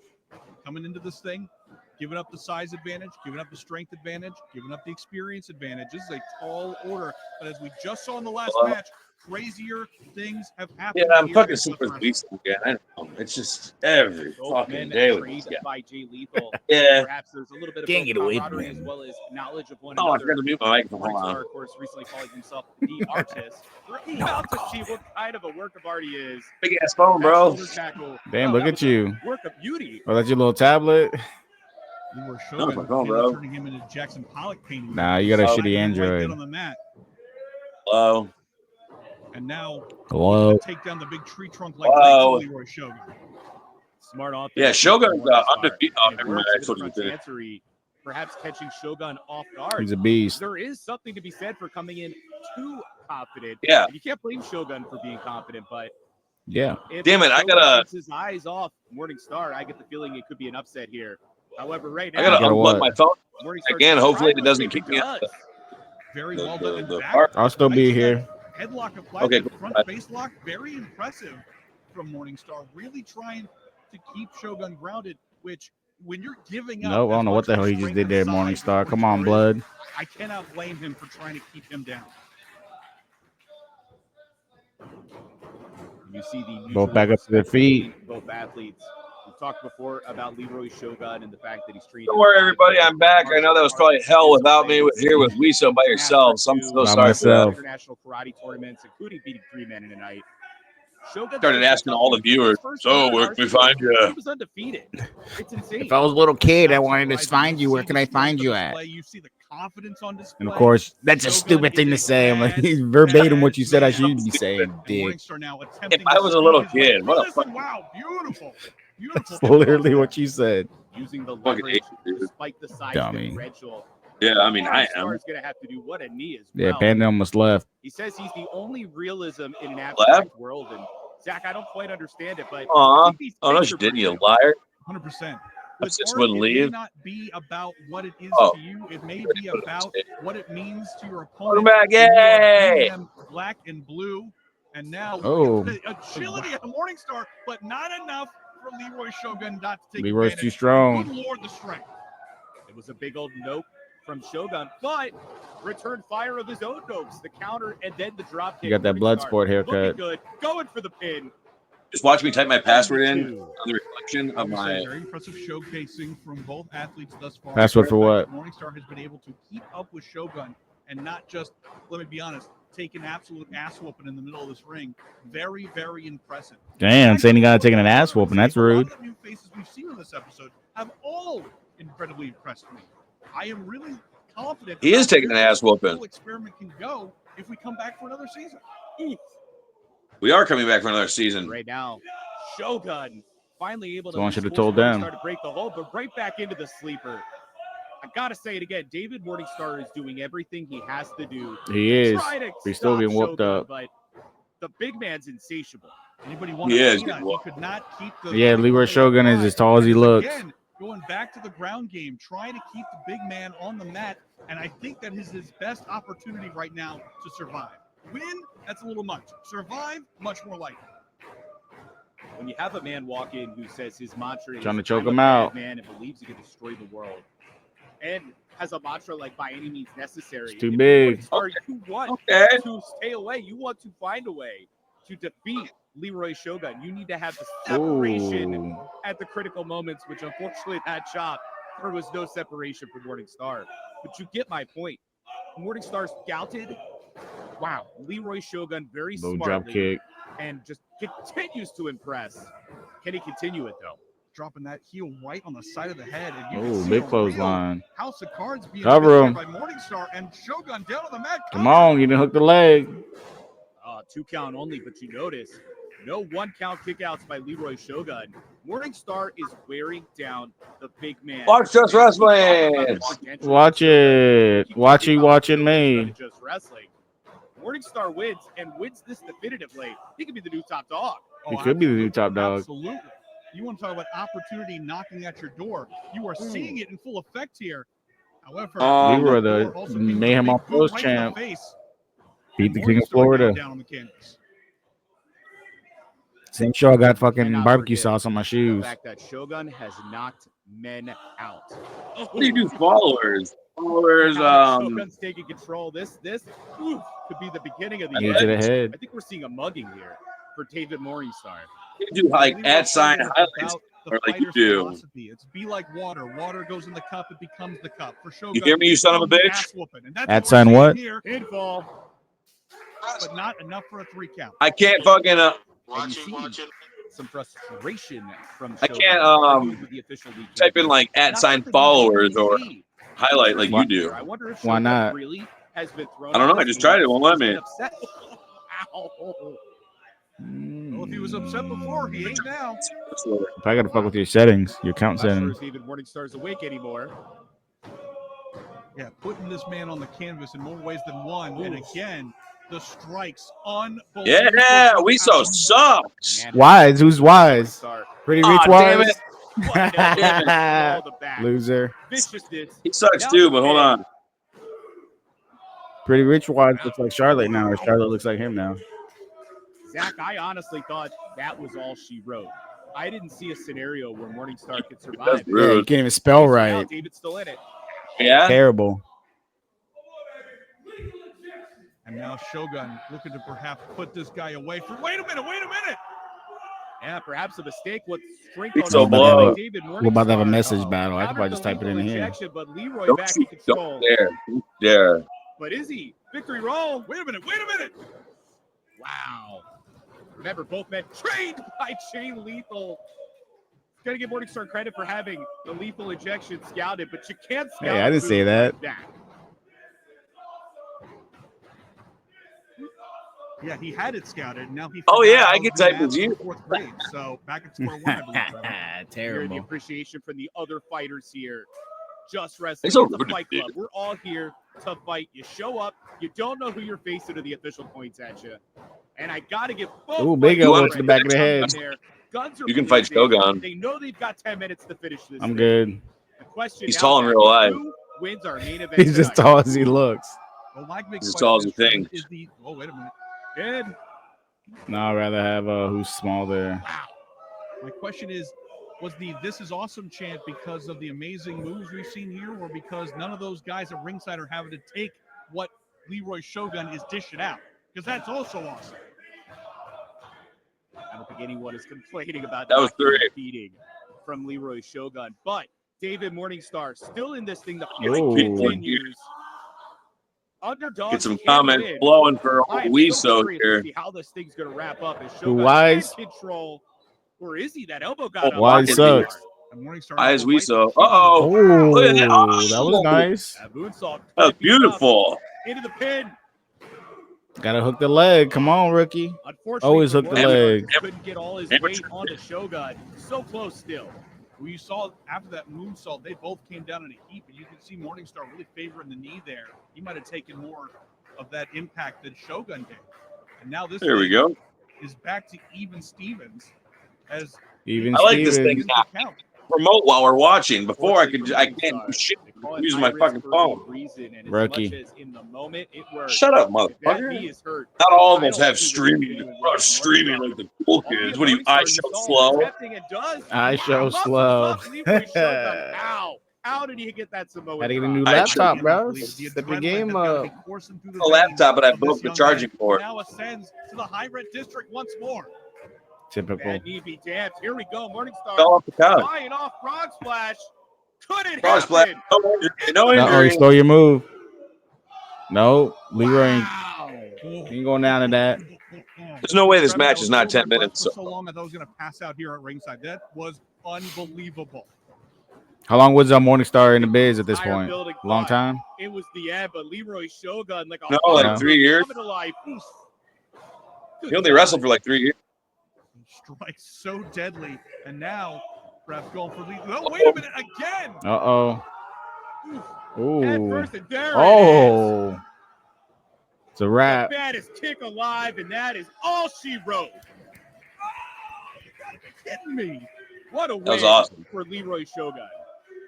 Speaker 3: coming into this thing, giving up the size advantage, giving up the strength advantage, giving up the experience advantage. This is a tall order, but as we just saw in the last match, crazier things have happened.
Speaker 1: Yeah, I'm fucking super Lethal again. I don't know. It's just every fucking day with this guy.
Speaker 4: By Jay Lethal.
Speaker 1: Yeah.
Speaker 4: Perhaps there's a little bit of
Speaker 2: Can't get away from
Speaker 4: camaraderie
Speaker 2: him.
Speaker 4: as well as knowledge of one
Speaker 1: Oh, I
Speaker 4: another.
Speaker 1: forgot to mute my microphone. Hold
Speaker 4: Morningstar,
Speaker 1: on.
Speaker 4: of course, recently calling himself the artist. We're about to see what kind of a work of art he is.
Speaker 1: Big ass phone, bro.
Speaker 2: Damn, look at you.
Speaker 4: Work of beauty.
Speaker 2: Oh, that's your little tablet?
Speaker 3: Leroy
Speaker 1: No,
Speaker 3: Shogun
Speaker 1: bro.
Speaker 3: turning him into Jackson Pollock painting.
Speaker 2: Nah, you got a shitty
Speaker 3: Right
Speaker 2: Android.
Speaker 3: on the mat.
Speaker 1: Hello.
Speaker 3: And now
Speaker 2: Hello.
Speaker 3: take down the big tree trunk like Leroy Shogun.
Speaker 4: Smart offense.
Speaker 1: Yeah, Shogun's undefeated. Oh, never mind. I told you to
Speaker 4: Chancery, perhaps catching Shogun off guard.
Speaker 2: He's a beast.
Speaker 4: There is something to be said for coming in too confident.
Speaker 1: Yeah.
Speaker 4: And you can't blame Shogun for being confident, but
Speaker 2: Yeah.
Speaker 4: if
Speaker 1: Damn it, I
Speaker 4: Shogun
Speaker 1: gotta-
Speaker 4: takes his eyes off Morningstar, I get the feeling it could be an upset here. However, right
Speaker 1: I
Speaker 4: now,
Speaker 1: gotta unplug my phone
Speaker 4: Morningstar
Speaker 1: again. Hopefully, it
Speaker 4: tries,
Speaker 1: doesn't
Speaker 4: but
Speaker 1: kick me out.
Speaker 4: does.
Speaker 3: Very
Speaker 1: The-
Speaker 3: well
Speaker 1: the-
Speaker 3: done. In
Speaker 1: the
Speaker 3: back.
Speaker 1: art.
Speaker 2: I'll still be here.
Speaker 3: Headlock applied.
Speaker 1: Okay,
Speaker 3: The front
Speaker 1: cool.
Speaker 3: face lock, very impressive from Morningstar. Really trying to keep Shogun grounded, which when you're giving up.
Speaker 2: No, I don't know what the hell he just did there, Morningstar. Come on, blood.
Speaker 3: I cannot blame him for trying to keep him down.
Speaker 4: You see the
Speaker 2: Both back up to their feet.
Speaker 4: Both athletes. We've talked before about Leroy Shogun and the fact that he's treated.
Speaker 1: Don't worry, everybody. I'm back. I know that was probably hell without me here with WISO by yourselves. I'm so
Speaker 2: By
Speaker 1: sorry for
Speaker 2: myself.
Speaker 1: that.
Speaker 4: International karate tournaments, including beating 3 men in a night. Shogun
Speaker 1: Started asking all the viewers, so where can we find
Speaker 4: He
Speaker 1: you?
Speaker 4: was undefeated. It's insane.
Speaker 2: If I was a little kid, I wanted to find you. Where can I find you at?
Speaker 3: You see the confidence on display.
Speaker 2: And of course, that's a stupid thing to say. I'm like, verbatim what you said I should be saying, dick.
Speaker 1: If I was a little kid, what a fuck.
Speaker 3: Wow, beautiful. Beautiful.
Speaker 2: That's literally what you said.
Speaker 4: Using the
Speaker 1: Fucking
Speaker 4: leverage
Speaker 1: idiot, dude.
Speaker 4: despite the size
Speaker 2: Dummy.
Speaker 4: differential.
Speaker 1: Yeah, I mean, I am.
Speaker 4: Morningstar is going to have to do what a knee as
Speaker 2: Yeah,
Speaker 4: well.
Speaker 2: Panda almost left.
Speaker 4: He says he's the only realism in an abstract world. And Zach, I don't quite understand it, but
Speaker 1: Aw.
Speaker 4: I think these
Speaker 1: Oh, no,
Speaker 4: things
Speaker 1: she
Speaker 4: are
Speaker 1: didn't, you
Speaker 4: pretty
Speaker 1: liar.
Speaker 3: 100%.
Speaker 1: I
Speaker 3: With
Speaker 1: just
Speaker 3: art,
Speaker 1: wouldn't
Speaker 3: it may
Speaker 1: leave.
Speaker 3: not be about what it is
Speaker 1: Oh.
Speaker 3: to you. It may be about what it means to your
Speaker 1: Welcome
Speaker 3: opponent.
Speaker 1: back.
Speaker 3: And you are
Speaker 1: Yay.
Speaker 3: painting them black and blue. And now
Speaker 2: Oh.
Speaker 3: agility at Morningstar, but not enough for Leroy Shogun not to take
Speaker 2: Leroy's
Speaker 3: advantage.
Speaker 2: too strong.
Speaker 3: Good Lord, the strength.
Speaker 4: It was a big old nope from Shogun, but return fire of his own nopes, the counter, and then the drop kick.
Speaker 2: You got that
Speaker 4: Morningstar
Speaker 2: blood sport
Speaker 4: looking
Speaker 2: haircut.
Speaker 4: good, going for the pin.
Speaker 1: Just watch me type my password in on the reflection of my.
Speaker 3: Very impressive showcasing from both athletes thus far.
Speaker 2: Password for what?
Speaker 3: Morningstar has been able to keep up with Shogun and not just, let me be honest, take an absolute ass whooping in the middle of this ring. Very, very impressive.
Speaker 2: Damn, saying he got taking an ass whooping. That's
Speaker 3: A lot
Speaker 2: rude.
Speaker 3: of the new faces we've seen in this episode have all incredibly impressed me. I am really confident.
Speaker 1: He is
Speaker 3: about
Speaker 1: taking an
Speaker 3: where
Speaker 1: ass
Speaker 3: this whole
Speaker 1: whooping.
Speaker 3: experiment can go if we come back for another season.
Speaker 1: We are coming back for another season.
Speaker 4: Right now, Shogun finally able to.
Speaker 2: Someone should have
Speaker 4: force
Speaker 2: told them.
Speaker 4: Morningstar to break the hold, but right back into the sleeper. I gotta say it again. David Morningstar is doing everything he has to do.
Speaker 2: He is.
Speaker 4: Try to
Speaker 2: He's still
Speaker 4: stop
Speaker 2: getting whooped
Speaker 4: Shogun,
Speaker 2: up.
Speaker 4: but the big man's insatiable.
Speaker 3: Anybody want
Speaker 1: He
Speaker 3: to
Speaker 1: is
Speaker 3: see
Speaker 1: good
Speaker 3: that? He
Speaker 1: walk.
Speaker 3: could not keep the
Speaker 2: Yeah, Leroy Shogun is as tall as he looks.
Speaker 3: Again, going back to the ground game, trying to keep the big man on the mat, and I think that is his best opportunity right now to survive. Win, that's a little much. Survive, much more likely.
Speaker 4: When you have a man walk in who says his mantra is
Speaker 2: Trying to choke
Speaker 4: "I'm a
Speaker 2: him
Speaker 4: bad
Speaker 2: out."
Speaker 4: man and believes he can destroy the world, and has a mantra like by any means necessary.
Speaker 2: It's too
Speaker 4: if
Speaker 2: big.
Speaker 4: Or you want
Speaker 1: Okay.
Speaker 4: to stay away. You want to find a way to defeat Leroy Shogun. You need to have the separation
Speaker 2: Ooh.
Speaker 4: at the critical moments, which unfortunately that chop, there was no separation for Morningstar. But you get my point. Morningstar scouted. Wow, Leroy Shogun very
Speaker 2: Low
Speaker 4: smartly
Speaker 2: drop kick.
Speaker 4: and just continues to impress. Can he continue it though?
Speaker 3: Dropping that heel right on the side of the head. And you
Speaker 2: Oh,
Speaker 3: can see
Speaker 2: big
Speaker 3: a real
Speaker 2: clothesline.
Speaker 3: House of Cards being
Speaker 2: Cover
Speaker 3: displayed
Speaker 2: him.
Speaker 3: by Morningstar, and Shogun down on the mat.
Speaker 2: Come on, you didn't hook the leg.
Speaker 4: 2 count only, but you notice no 1 count kickouts by Leroy Shogun. Morningstar is wearing down the big man.
Speaker 1: Watch Just Wrestling.
Speaker 2: Watch it. Watch you watching me.
Speaker 4: Just Wrestling. Morningstar wins and wins this definitively. He could be the new top dog.
Speaker 2: He could be the new top dog.
Speaker 3: Absolutely. You want to talk about opportunity knocking at your door. You are seeing it in full effect here. However,
Speaker 2: Leroy, the
Speaker 3: also came with a
Speaker 2: Mayhem
Speaker 3: big
Speaker 2: on
Speaker 3: boot
Speaker 2: Post
Speaker 3: right in the
Speaker 2: champ,
Speaker 3: face.
Speaker 2: beat the
Speaker 3: And
Speaker 2: King of
Speaker 3: Morningstar now
Speaker 2: Florida.
Speaker 3: down on the canvas.
Speaker 2: Same show. I got fucking
Speaker 4: Cannot
Speaker 2: barbecue
Speaker 4: forget
Speaker 2: sauce on my
Speaker 4: The
Speaker 2: shoes.
Speaker 4: fact that Shogun has knocked men out.
Speaker 1: What do you do, followers? Followers,
Speaker 4: Now that Shogun's taking control. This could be the beginning of the
Speaker 2: Knee to the
Speaker 4: end.
Speaker 2: head.
Speaker 4: I think we're seeing a mugging here for David Morningstar.
Speaker 1: you do like
Speaker 3: Leroy
Speaker 1: at sign
Speaker 3: Shogun is
Speaker 1: highlights,
Speaker 3: about the
Speaker 1: or like you
Speaker 3: fighter's
Speaker 1: do.
Speaker 3: philosophy. It's be like water. Water goes in the cup, it becomes the cup. For Shogun,
Speaker 1: You hear me, you son of a bitch?
Speaker 3: ass whooping. And that's
Speaker 2: At
Speaker 3: what
Speaker 2: sign
Speaker 3: we're seeing
Speaker 2: what?
Speaker 3: here,
Speaker 4: Pinfall.
Speaker 3: but not enough for a 3 count.
Speaker 1: I can't fucking
Speaker 4: And you see some frustration from
Speaker 1: I
Speaker 4: Shogun.
Speaker 1: can't,
Speaker 4: arguing with the official league
Speaker 1: type in
Speaker 4: champion.
Speaker 1: like at
Speaker 4: Not
Speaker 1: sign
Speaker 4: something we
Speaker 1: followers or
Speaker 4: see.
Speaker 1: highlight like you do.
Speaker 4: I wonder if
Speaker 2: Why
Speaker 4: Shogun
Speaker 2: not?
Speaker 4: really has been thrown
Speaker 1: I don't
Speaker 4: off
Speaker 1: know, I
Speaker 4: his
Speaker 1: just tried it,
Speaker 4: feet.
Speaker 1: won't let
Speaker 4: He's been
Speaker 1: me.
Speaker 4: upset. Ow.
Speaker 3: Well, if he was upset before, he ain't now.
Speaker 2: If I gotta fuck with your settings, your count
Speaker 4: Not sure
Speaker 2: settings.
Speaker 4: if David Morningstar's awake anymore.
Speaker 3: Yeah, putting this man on the canvas in more ways than one. And again, the strikes unbelievable.
Speaker 1: Yeah, WISO sucks.
Speaker 4: Man,
Speaker 2: Wise, who's wise?
Speaker 4: Morningstar.
Speaker 2: Pretty
Speaker 1: Aw,
Speaker 2: rich
Speaker 1: damn
Speaker 2: wise.
Speaker 1: it.
Speaker 4: What an elbow to the back.
Speaker 2: Loser.
Speaker 4: Viciousness.
Speaker 1: He sucks
Speaker 4: Now
Speaker 1: too,
Speaker 4: the
Speaker 1: but hold
Speaker 4: pin.
Speaker 1: on.
Speaker 2: Pretty rich wise looks like Charlotte now, or Charlotte looks like him now.
Speaker 4: Zach, I honestly thought that was all she wrote. I didn't see a scenario where Morningstar could survive.
Speaker 1: That's
Speaker 2: Yeah, you
Speaker 1: rude.
Speaker 2: can't even spell
Speaker 4: Now
Speaker 2: right.
Speaker 4: David's still in it.
Speaker 1: Yeah?
Speaker 2: Terrible.
Speaker 3: And now Shogun looking to perhaps put this guy away for. Wait a minute!
Speaker 4: Yeah, perhaps a mistake. What strength
Speaker 1: It's
Speaker 4: on
Speaker 1: so blow.
Speaker 4: David
Speaker 2: We're about to have a
Speaker 4: Morningstar.
Speaker 2: message battle. I could probably just type it in
Speaker 4: Countered the
Speaker 2: here.
Speaker 4: injection, but Leroy
Speaker 1: Don't
Speaker 4: back
Speaker 1: you
Speaker 4: in control.
Speaker 1: dare. Don't dare.
Speaker 4: But is he? Victory roll.
Speaker 3: Wait a minute!
Speaker 4: Wow. Remember, both men trained by Chain Lethal. Got to give Morningstar credit for having the lethal injection scouted, but you can't scout.
Speaker 2: Hey, I didn't say
Speaker 4: moves
Speaker 2: that.
Speaker 4: like that.
Speaker 3: Yeah, he had it scouted. Now he.
Speaker 1: Oh,
Speaker 3: forgot
Speaker 1: yeah, I
Speaker 3: how
Speaker 1: can
Speaker 3: to
Speaker 1: type
Speaker 3: do
Speaker 1: as you.
Speaker 3: math in 4th grade. So back at square one, I believe. Trevor.
Speaker 4: Hearing the
Speaker 2: Terrible.
Speaker 4: appreciation from the other fighters here. Just wrestling.
Speaker 1: It's so
Speaker 4: It's a
Speaker 1: rude,
Speaker 4: fight
Speaker 1: dude.
Speaker 4: club. We're all here to fight. You show up. You don't know who you're facing, or the official points at you. And I got to give both.
Speaker 2: Ooh, big
Speaker 4: fighters
Speaker 2: elbow to the
Speaker 4: credit.
Speaker 2: back of the head.
Speaker 4: There. Guns are
Speaker 1: You can fight
Speaker 4: blazing.
Speaker 1: Shogun.
Speaker 4: They know they've got 10 minutes to finish this.
Speaker 2: I'm
Speaker 4: thing.
Speaker 2: good.
Speaker 4: The question
Speaker 1: He's
Speaker 4: now,
Speaker 1: tall in
Speaker 4: Zach,
Speaker 1: real
Speaker 4: is
Speaker 1: life.
Speaker 4: who wins our main event
Speaker 2: He's as
Speaker 4: tonight?
Speaker 2: tall as he looks.
Speaker 3: Well, my big
Speaker 1: He's as
Speaker 3: question
Speaker 1: tall as
Speaker 3: is,
Speaker 1: you
Speaker 3: Trevor,
Speaker 1: think.
Speaker 3: is the. Oh, wait a minute.
Speaker 4: Good.
Speaker 2: No, I'd rather have who's small there.
Speaker 4: Wow.
Speaker 3: My question is, was the "This is awesome" chant because of the amazing moves we've seen here, or because none of those guys at ringside are having to take what Leroy Shogun is dishing out? Because that's also awesome.
Speaker 4: I don't think anyone is complaining about
Speaker 1: That was
Speaker 4: not getting
Speaker 1: 3.
Speaker 4: beating from Leroy Shogun. But David Morningstar still in this thing. The
Speaker 2: Ooh.
Speaker 4: fight continues. Underdog.
Speaker 1: Get some comments flowing for old WISO here.
Speaker 4: See how this thing's going to wrap up. Is
Speaker 2: Who,
Speaker 4: Shogun
Speaker 2: Wise?
Speaker 4: in control, or is he? That elbow got up.
Speaker 2: Wise sucks.
Speaker 3: And Morningstar.
Speaker 1: Why is
Speaker 3: now right
Speaker 1: WISO?
Speaker 3: to the
Speaker 1: Uh-oh.
Speaker 2: Oh,
Speaker 1: Look at that.
Speaker 2: that was nice.
Speaker 4: That moonsault.
Speaker 1: That was beautiful.
Speaker 4: Into the pin.
Speaker 2: Gotta hook the leg. Come on, rookie.
Speaker 4: Unfortunately,
Speaker 2: Always
Speaker 4: for
Speaker 2: hook the
Speaker 4: Morningstar,
Speaker 2: leg.
Speaker 4: couldn't get all his weight onto Shogun. So close still.
Speaker 3: We saw after that moonsault, they both came down in a heap, and you can see Morningstar really favoring the knee there. He might have taken more of that impact than Shogun did. And now this
Speaker 1: There we go.
Speaker 3: is back to even Stevens. As
Speaker 2: Even
Speaker 1: I like this thing.
Speaker 3: the count.
Speaker 1: Remote while we're watching. Before I can't do shit. Using my fucking phone.
Speaker 2: Rookie.
Speaker 4: In the moment, it works.
Speaker 1: Shut up,
Speaker 4: That
Speaker 1: motherfucker.
Speaker 4: knee is hurt.
Speaker 1: Not all of
Speaker 4: I
Speaker 1: us
Speaker 4: don't
Speaker 1: have
Speaker 4: see what you can
Speaker 1: streaming.
Speaker 4: do
Speaker 1: We're not streaming like the cool kids. What do you, I show slow?
Speaker 2: I show slow.
Speaker 4: How did he get that Samoa
Speaker 2: Had to get a
Speaker 4: drop?
Speaker 2: new laptop, bro. Step your game up.
Speaker 1: A laptop, but I broke the charging cord.
Speaker 3: Now ascends to the high red district once more.
Speaker 2: Typical.
Speaker 4: Bad knee be damned. Here we go. Morningstar
Speaker 1: Fell off the couch.
Speaker 4: flying off Frog Splash. Couldn't
Speaker 1: Frog splash.
Speaker 4: happen.
Speaker 1: No
Speaker 2: Uh-oh,
Speaker 1: injury.
Speaker 2: he stole your move. No, Leroy
Speaker 4: Wow.
Speaker 2: ain't going down to that.
Speaker 1: There's no way this match is not 10 minutes.
Speaker 3: For so long, I thought I was going to pass out here at ringside. That was unbelievable.
Speaker 2: How long was Morningstar in the biz at this
Speaker 4: Entire
Speaker 2: point?
Speaker 4: building
Speaker 2: Long
Speaker 4: thought
Speaker 2: time?
Speaker 4: It was the end, but Leroy Shogun like a
Speaker 1: No,
Speaker 2: like
Speaker 4: hawk
Speaker 1: 3 years.
Speaker 4: coming to life.
Speaker 1: He only wrestled for like 3 years.
Speaker 3: Strikes so deadly, and now perhaps going for lead. Oh, wait a minute again.
Speaker 2: Uh-oh.
Speaker 4: Head
Speaker 2: Ooh.
Speaker 4: first, and there it is.
Speaker 2: Oh. It's a
Speaker 4: The
Speaker 2: wrap.
Speaker 4: baddest kick alive, and that is all she wrote.
Speaker 3: Kidding me.
Speaker 4: What a win
Speaker 1: was awesome.
Speaker 4: for Leroy Shogun.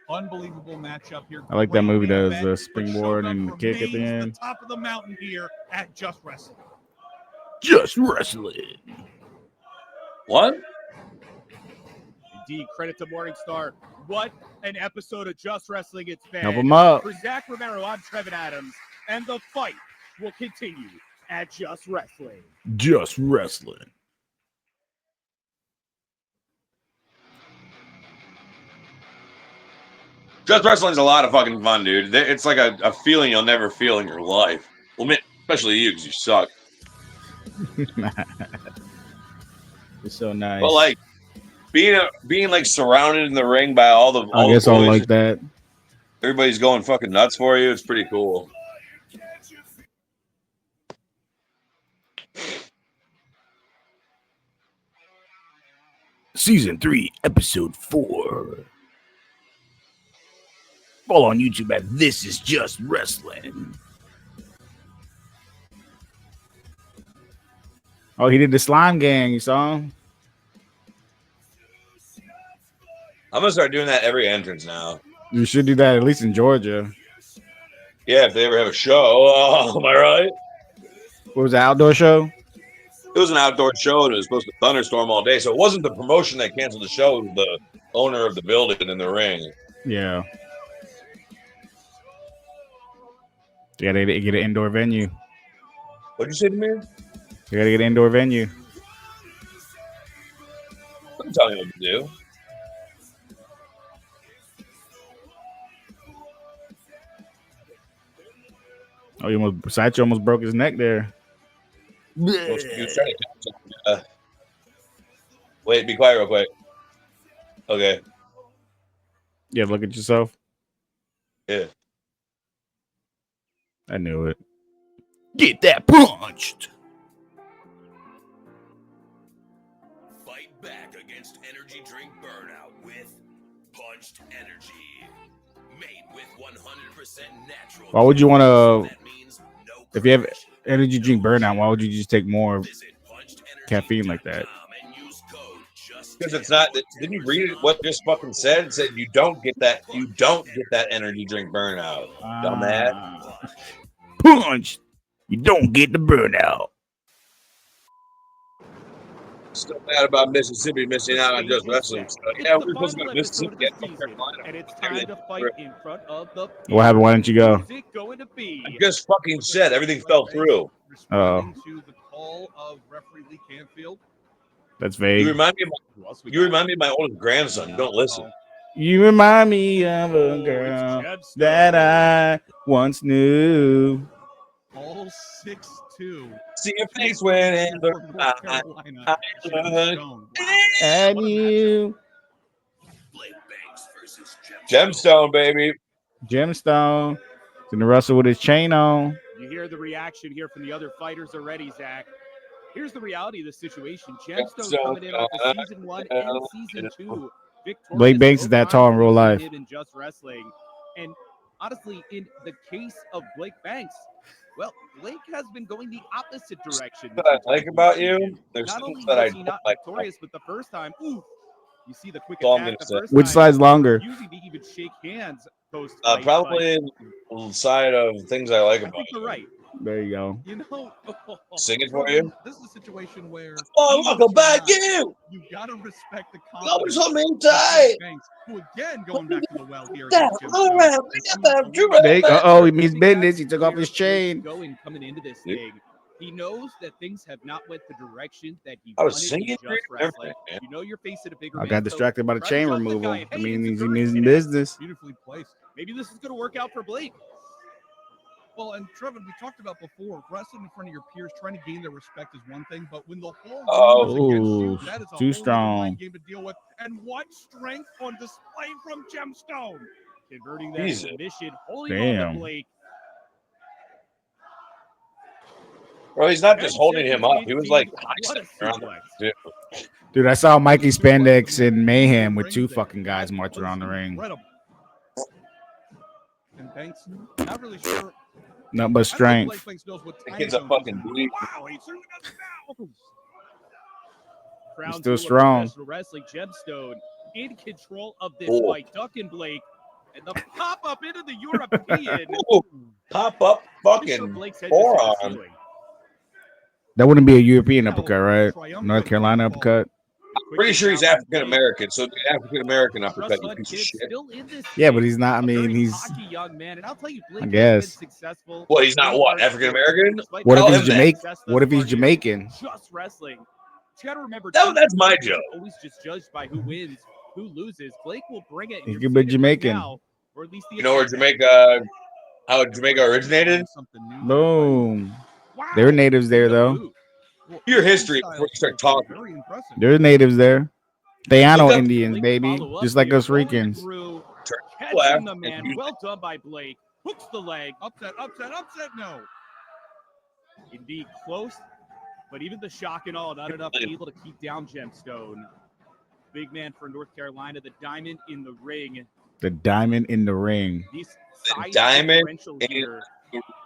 Speaker 3: Unbelievable matchup here.
Speaker 2: I like that
Speaker 3: Great
Speaker 2: movie,
Speaker 3: main
Speaker 2: the
Speaker 3: event,
Speaker 2: springboard
Speaker 3: but
Speaker 2: and the kick at the
Speaker 3: remains
Speaker 2: end.
Speaker 3: the top of the mountain here at Just Wrestling.
Speaker 2: Just wrestling.
Speaker 1: What?
Speaker 4: Indeed, credit to Morningstar. What an episode of Just Wrestling it's been.
Speaker 2: Help him up.
Speaker 4: For Zach Romero, I'm Trevin Adams, and the fight will continue at Just Wrestling.
Speaker 2: Just wrestling.
Speaker 1: Just wrestling's a lot of fucking fun, dude. It's like a feeling you'll never feel in your life. Well, especially you, because you suck.
Speaker 2: It's so nice.
Speaker 1: But like being like surrounded in the ring by all the
Speaker 2: I guess
Speaker 1: the
Speaker 2: I'll
Speaker 1: boys,
Speaker 2: like that.
Speaker 1: everybody's going fucking nuts for you. It's pretty cool.
Speaker 2: Season 3, Episode 4. Follow on YouTube at This Is Just Wrestling. Oh, he did the slime gang, you saw him?
Speaker 1: I'm gonna start doing that every entrance now.
Speaker 2: You should do that at least in Georgia.
Speaker 1: Yeah, if they ever have a show. Oh, am I right?
Speaker 2: What was the outdoor show?
Speaker 1: It was an outdoor show and it was supposed to thunderstorm all day. So it wasn't the promotion that canceled the show, it was the owner of the building in the ring.
Speaker 2: Yeah. You gotta get an indoor venue.
Speaker 1: What'd you say to me?
Speaker 2: You gotta get an indoor venue.
Speaker 1: Don't tell me what to do.
Speaker 2: Oh, Sideshow almost broke his neck there.
Speaker 1: Wait, be quiet real quick. Okay.
Speaker 2: Yeah, look at yourself.
Speaker 1: Yeah.
Speaker 2: I knew it. Get that punched.
Speaker 5: Fight back against energy drink burnout with Punched Energy. Made with 100% natural.
Speaker 2: Why would you want to,
Speaker 5: That means no
Speaker 2: if you have
Speaker 5: crash.
Speaker 2: energy drink burnout, why would you just take more
Speaker 5: Visit
Speaker 2: caffeine like that?
Speaker 5: punchedenergy.com and use code
Speaker 1: Because it's not. Didn't you read what it just fucking said? It said you don't get that. You don't get that energy drink burnout. Dumbass.
Speaker 2: Punch. You don't get the burnout.
Speaker 1: Still mad about Mississippi missing out on Just Wrestling. So, yeah, we're supposed to go to Mississippi. Get North Carolina.
Speaker 4: And it's time to fight in front of the
Speaker 2: What happened? Why didn't you go?
Speaker 4: Who's it going to be?
Speaker 1: I just fucking said everything fell through.
Speaker 3: Responding to the call of referee Lee Canfield.
Speaker 2: That's
Speaker 1: You
Speaker 2: vague.
Speaker 1: remind me of my oldest grandson. You don't listen.
Speaker 2: You remind me of a girl that I once knew.
Speaker 3: All 6'2".
Speaker 1: See your face whenever
Speaker 3: North Carolina.
Speaker 2: And you.
Speaker 5: Blake Banks versus
Speaker 1: Gemstone, baby.
Speaker 2: Gemstone. Gonna wrestle with his chain on.
Speaker 4: You hear the reaction here from the other fighters already, Zach. Here's the reality of the situation. Gemstone coming in off of season 1 and season 2
Speaker 2: Blake Banks is that tall in real life.
Speaker 4: In Just Wrestling. And honestly, in the case of Blake Banks, well, Blake has been going the opposite direction.
Speaker 1: What I like about you, there's
Speaker 4: not
Speaker 1: things
Speaker 4: only
Speaker 1: that I
Speaker 4: was he
Speaker 1: don't
Speaker 4: not
Speaker 1: like.
Speaker 4: victorious, but the first time, ooh, you see the quick
Speaker 1: That's all I'm
Speaker 4: attack
Speaker 1: gonna
Speaker 4: the
Speaker 1: say.
Speaker 4: first
Speaker 2: Which
Speaker 4: time.
Speaker 2: side's longer?
Speaker 4: Usually to even shake hands post
Speaker 1: Probably the side of things I like
Speaker 4: I
Speaker 1: about
Speaker 4: think
Speaker 1: you.
Speaker 4: you're right.
Speaker 2: There you go.
Speaker 4: You know,
Speaker 1: Sing it for you.
Speaker 3: This is a situation where
Speaker 1: Oh, welcome back, you.
Speaker 3: you've got to respect the
Speaker 1: Always
Speaker 3: confidence
Speaker 1: hold me
Speaker 3: of
Speaker 1: tight.
Speaker 3: Blake Banks, who again going back to the well here
Speaker 1: That
Speaker 3: against Jim
Speaker 1: all
Speaker 3: Stone.
Speaker 1: right,
Speaker 3: And coming
Speaker 1: you
Speaker 3: away
Speaker 1: right, man.
Speaker 2: Oh, he means business. He took off his chain.
Speaker 4: Going coming into this
Speaker 1: Yep.
Speaker 4: thing, he knows that things have not went the direction that he
Speaker 1: I was
Speaker 4: wanted
Speaker 1: singing
Speaker 4: in
Speaker 1: for you
Speaker 4: Just
Speaker 1: and
Speaker 4: Wrestling.
Speaker 1: everything, man.
Speaker 4: You know you're facing a bigger
Speaker 2: I
Speaker 4: man,
Speaker 2: got
Speaker 4: so
Speaker 2: distracted by the
Speaker 4: try to
Speaker 2: chain
Speaker 4: jump the
Speaker 2: removal.
Speaker 4: guy.
Speaker 2: I
Speaker 4: Hey,
Speaker 2: mean,
Speaker 4: it's
Speaker 2: he
Speaker 4: a
Speaker 2: means
Speaker 4: great
Speaker 2: business.
Speaker 3: beautifully placed.
Speaker 4: Maybe this is going to work out for Blake.
Speaker 3: Well, and Trevor, we talked about before, wrestling in front of your peers, trying to gain their respect is one thing, but when the whole
Speaker 1: Oh.
Speaker 3: room is against
Speaker 2: Ooh,
Speaker 3: you, that is a
Speaker 2: too
Speaker 3: whole
Speaker 2: strong.
Speaker 3: other mind game to deal with. And what strength on display from Gemstone.
Speaker 4: Converting that
Speaker 1: Jesus.
Speaker 4: submission, holding on
Speaker 2: Damn.
Speaker 4: to Blake.
Speaker 1: Bro, he's not
Speaker 4: 10
Speaker 1: just holding him up.
Speaker 4: seconds
Speaker 1: He was
Speaker 4: indeed.
Speaker 1: like
Speaker 4: What a
Speaker 1: high around
Speaker 4: suplex.
Speaker 1: the
Speaker 2: Dude, I saw Mikey Spandex in Mayhem with two fucking guys marching around the ring.
Speaker 3: Incredible. And Banks, not really sure.
Speaker 2: Nothing but
Speaker 3: I don't think
Speaker 2: strength.
Speaker 3: Blake Banks knows what
Speaker 1: The
Speaker 3: time
Speaker 1: kid's a
Speaker 3: zone
Speaker 1: fucking
Speaker 3: he's in.
Speaker 1: bleep.
Speaker 3: Wow, he certainly doesn't know.
Speaker 4: Crown
Speaker 2: still
Speaker 4: jewel of
Speaker 2: strong.
Speaker 4: professional wrestling, Gemstone in control of this
Speaker 1: Oh.
Speaker 4: fight. Duck and Blake. And the pop up into the European.
Speaker 1: Ooh, pop up
Speaker 4: Pretty sure
Speaker 1: fucking
Speaker 4: Blake's head just hit the
Speaker 1: forearm.
Speaker 4: ceiling.
Speaker 2: That wouldn't be a European uppercut, right? North Carolina uppercut.
Speaker 1: Pretty sure he's African American, so the African American uppercut, you
Speaker 4: Trust
Speaker 1: piece of
Speaker 4: kid
Speaker 1: shit.
Speaker 4: still in this
Speaker 2: Yeah,
Speaker 4: thing.
Speaker 2: but he's not. I
Speaker 4: A
Speaker 2: mean,
Speaker 4: very
Speaker 2: he's.
Speaker 4: cocky young man, and I'll tell you, Blake
Speaker 2: I
Speaker 4: has
Speaker 2: guess.
Speaker 4: been successful.
Speaker 1: Well, he's not
Speaker 4: in
Speaker 1: what,
Speaker 4: our
Speaker 1: African
Speaker 4: sport,
Speaker 1: American?
Speaker 4: despite
Speaker 2: What if
Speaker 1: Tell
Speaker 2: he's
Speaker 1: him that.
Speaker 2: Jamaican?
Speaker 4: success
Speaker 2: What
Speaker 4: thus
Speaker 2: if he's
Speaker 4: far here.
Speaker 2: Jamaican?
Speaker 4: Just wrestling. But you got to remember,
Speaker 1: That-
Speaker 4: too,
Speaker 1: that's my
Speaker 4: Blake isn't
Speaker 1: joke.
Speaker 4: always just judged by who wins, who loses. Blake will bring it. and
Speaker 2: He
Speaker 4: you're
Speaker 2: could be
Speaker 4: seeing it right
Speaker 2: Jamaican.
Speaker 4: now, or at least the
Speaker 1: You know where
Speaker 4: attempt at it.
Speaker 1: Jamaica, how Jamaica originated?
Speaker 3: Something new there,
Speaker 2: Boom.
Speaker 3: but-
Speaker 2: There were
Speaker 3: Wow.
Speaker 2: natives there,
Speaker 4: Freedom
Speaker 2: though.
Speaker 4: move.
Speaker 3: Well,
Speaker 1: Your
Speaker 3: Indian
Speaker 1: history
Speaker 3: style
Speaker 1: before you start
Speaker 3: still
Speaker 1: talking.
Speaker 3: Very impressive.
Speaker 2: There were natives there. Theano
Speaker 1: Look up-
Speaker 2: Indians,
Speaker 4: Blake
Speaker 2: baby.
Speaker 4: follow up
Speaker 2: Just like
Speaker 4: here,
Speaker 2: us
Speaker 4: rolling
Speaker 2: Ricans.
Speaker 4: through,
Speaker 1: Turn
Speaker 4: catching
Speaker 1: left
Speaker 4: the
Speaker 1: and
Speaker 4: man.
Speaker 1: use
Speaker 4: Well done by Blake. Hooks the leg.
Speaker 3: Upset, no.
Speaker 4: Indeed, close, but even the shock and all, not enough able to keep down Gemstone. Big man for North Carolina, the diamond in the ring.
Speaker 2: The diamond in the ring.
Speaker 4: These size
Speaker 1: diamond
Speaker 4: differential
Speaker 1: in
Speaker 4: here.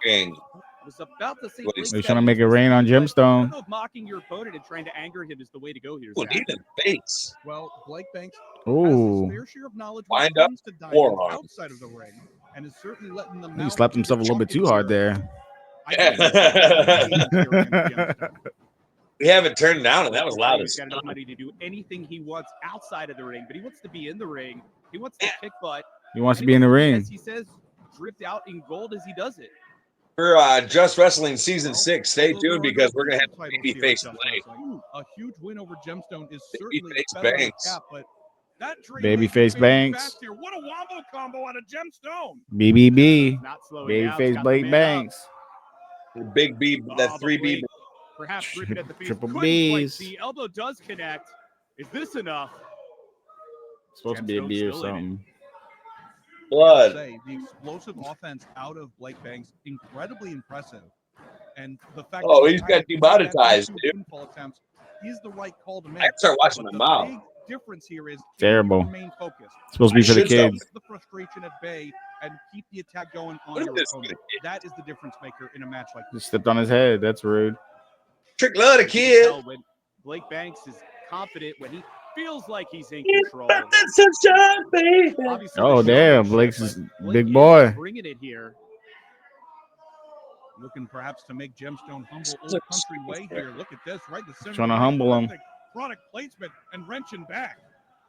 Speaker 1: King.
Speaker 4: I was about to say,
Speaker 1: What he's
Speaker 4: Blake's
Speaker 2: trying to
Speaker 4: got
Speaker 2: make it
Speaker 4: this
Speaker 2: rain on
Speaker 4: speed, but I
Speaker 2: Gemstone.
Speaker 4: don't know if mocking your opponent and trying to anger him is the way to go here,
Speaker 1: Ooh,
Speaker 4: Zach.
Speaker 1: knee to the face.
Speaker 3: Well, Blake Banks has
Speaker 2: Ooh.
Speaker 3: his fair share of knowledge when
Speaker 1: Wind
Speaker 3: it
Speaker 1: up,
Speaker 3: comes to diamonds
Speaker 1: forearm.
Speaker 3: outside of the ring, and is certainly letting them
Speaker 2: He
Speaker 3: out.
Speaker 2: slapped himself a little bit too hard there.
Speaker 3: I think he's got some games here against Gemstone.
Speaker 1: We haven't turned down, and that was
Speaker 4: He's
Speaker 1: loud as
Speaker 4: got enough money to do anything he wants outside of the ring, but he wants to be in the ring. He wants to kick butt.
Speaker 2: He wants to
Speaker 4: And
Speaker 2: be in the
Speaker 4: wants
Speaker 2: ring.
Speaker 4: as he says, dripped out in gold as he does it.
Speaker 1: For Just Wrestling Season 6, stay
Speaker 3: Although
Speaker 1: tuned
Speaker 3: there are
Speaker 1: because
Speaker 3: no
Speaker 1: we're going to have
Speaker 3: titles here at
Speaker 1: babyface
Speaker 3: Just
Speaker 1: Blake.
Speaker 3: Wrestling. A huge win over Gemstone is certainly
Speaker 1: Babyface
Speaker 3: better than
Speaker 1: Banks.
Speaker 3: cap, but that Dre
Speaker 2: Babyface
Speaker 3: Lake is
Speaker 2: Banks.
Speaker 3: fast here. What a wombo combo out of Gemstone.
Speaker 2: BBB.
Speaker 4: Not slowing down.
Speaker 2: Babyface
Speaker 4: Got the
Speaker 2: Blake
Speaker 4: man
Speaker 2: Banks.
Speaker 1: The Big B,
Speaker 4: up.
Speaker 1: that
Speaker 4: Oh, but
Speaker 1: 3B.
Speaker 4: Blake perhaps gripping at the face.
Speaker 2: Triple
Speaker 4: Couldn't quite
Speaker 2: Bs.
Speaker 4: see. Elbow does connect. Is this enough?
Speaker 2: Supposed to be a
Speaker 4: Gemstone's
Speaker 2: B or
Speaker 4: still in it.
Speaker 2: something.
Speaker 1: Blood.
Speaker 3: Say, the explosive offense out of Blake Banks, incredibly impressive. And the fact
Speaker 1: Oh,
Speaker 3: that
Speaker 1: he's got
Speaker 3: he
Speaker 1: demonetized,
Speaker 3: had
Speaker 1: dude.
Speaker 3: two pinfall attempts is the right call to
Speaker 1: I
Speaker 3: make.
Speaker 1: have to start watching
Speaker 3: But
Speaker 1: my
Speaker 3: the
Speaker 1: mouth.
Speaker 3: big difference here is
Speaker 2: Terrible.
Speaker 3: can you remain focused.
Speaker 2: Supposed to be for the
Speaker 1: should stop.
Speaker 2: kids.
Speaker 3: Keep the frustration at bay and keep the attack going on
Speaker 1: What is
Speaker 3: your
Speaker 1: this
Speaker 3: opponent.
Speaker 1: kid?
Speaker 3: That is the difference maker in a match like this.
Speaker 2: Just stepped on his head. That's rude.
Speaker 1: Trick love the
Speaker 4: You can
Speaker 1: kid.
Speaker 4: tell when Blake Banks is confident, when he feels like he's in control.
Speaker 1: That sunshine, baby.
Speaker 4: Obviously,
Speaker 2: Oh,
Speaker 4: the
Speaker 2: damn.
Speaker 4: showmanship,
Speaker 2: Blake's
Speaker 4: but
Speaker 2: is
Speaker 4: Blake
Speaker 2: big
Speaker 4: is
Speaker 2: boy.
Speaker 4: bringing it here.
Speaker 3: Looking perhaps to make Gemstone humble old country way here. Look at this, right in the center.
Speaker 2: Trying to
Speaker 3: of the ring.
Speaker 2: humble him.
Speaker 3: Perfect product placement and wrenching back.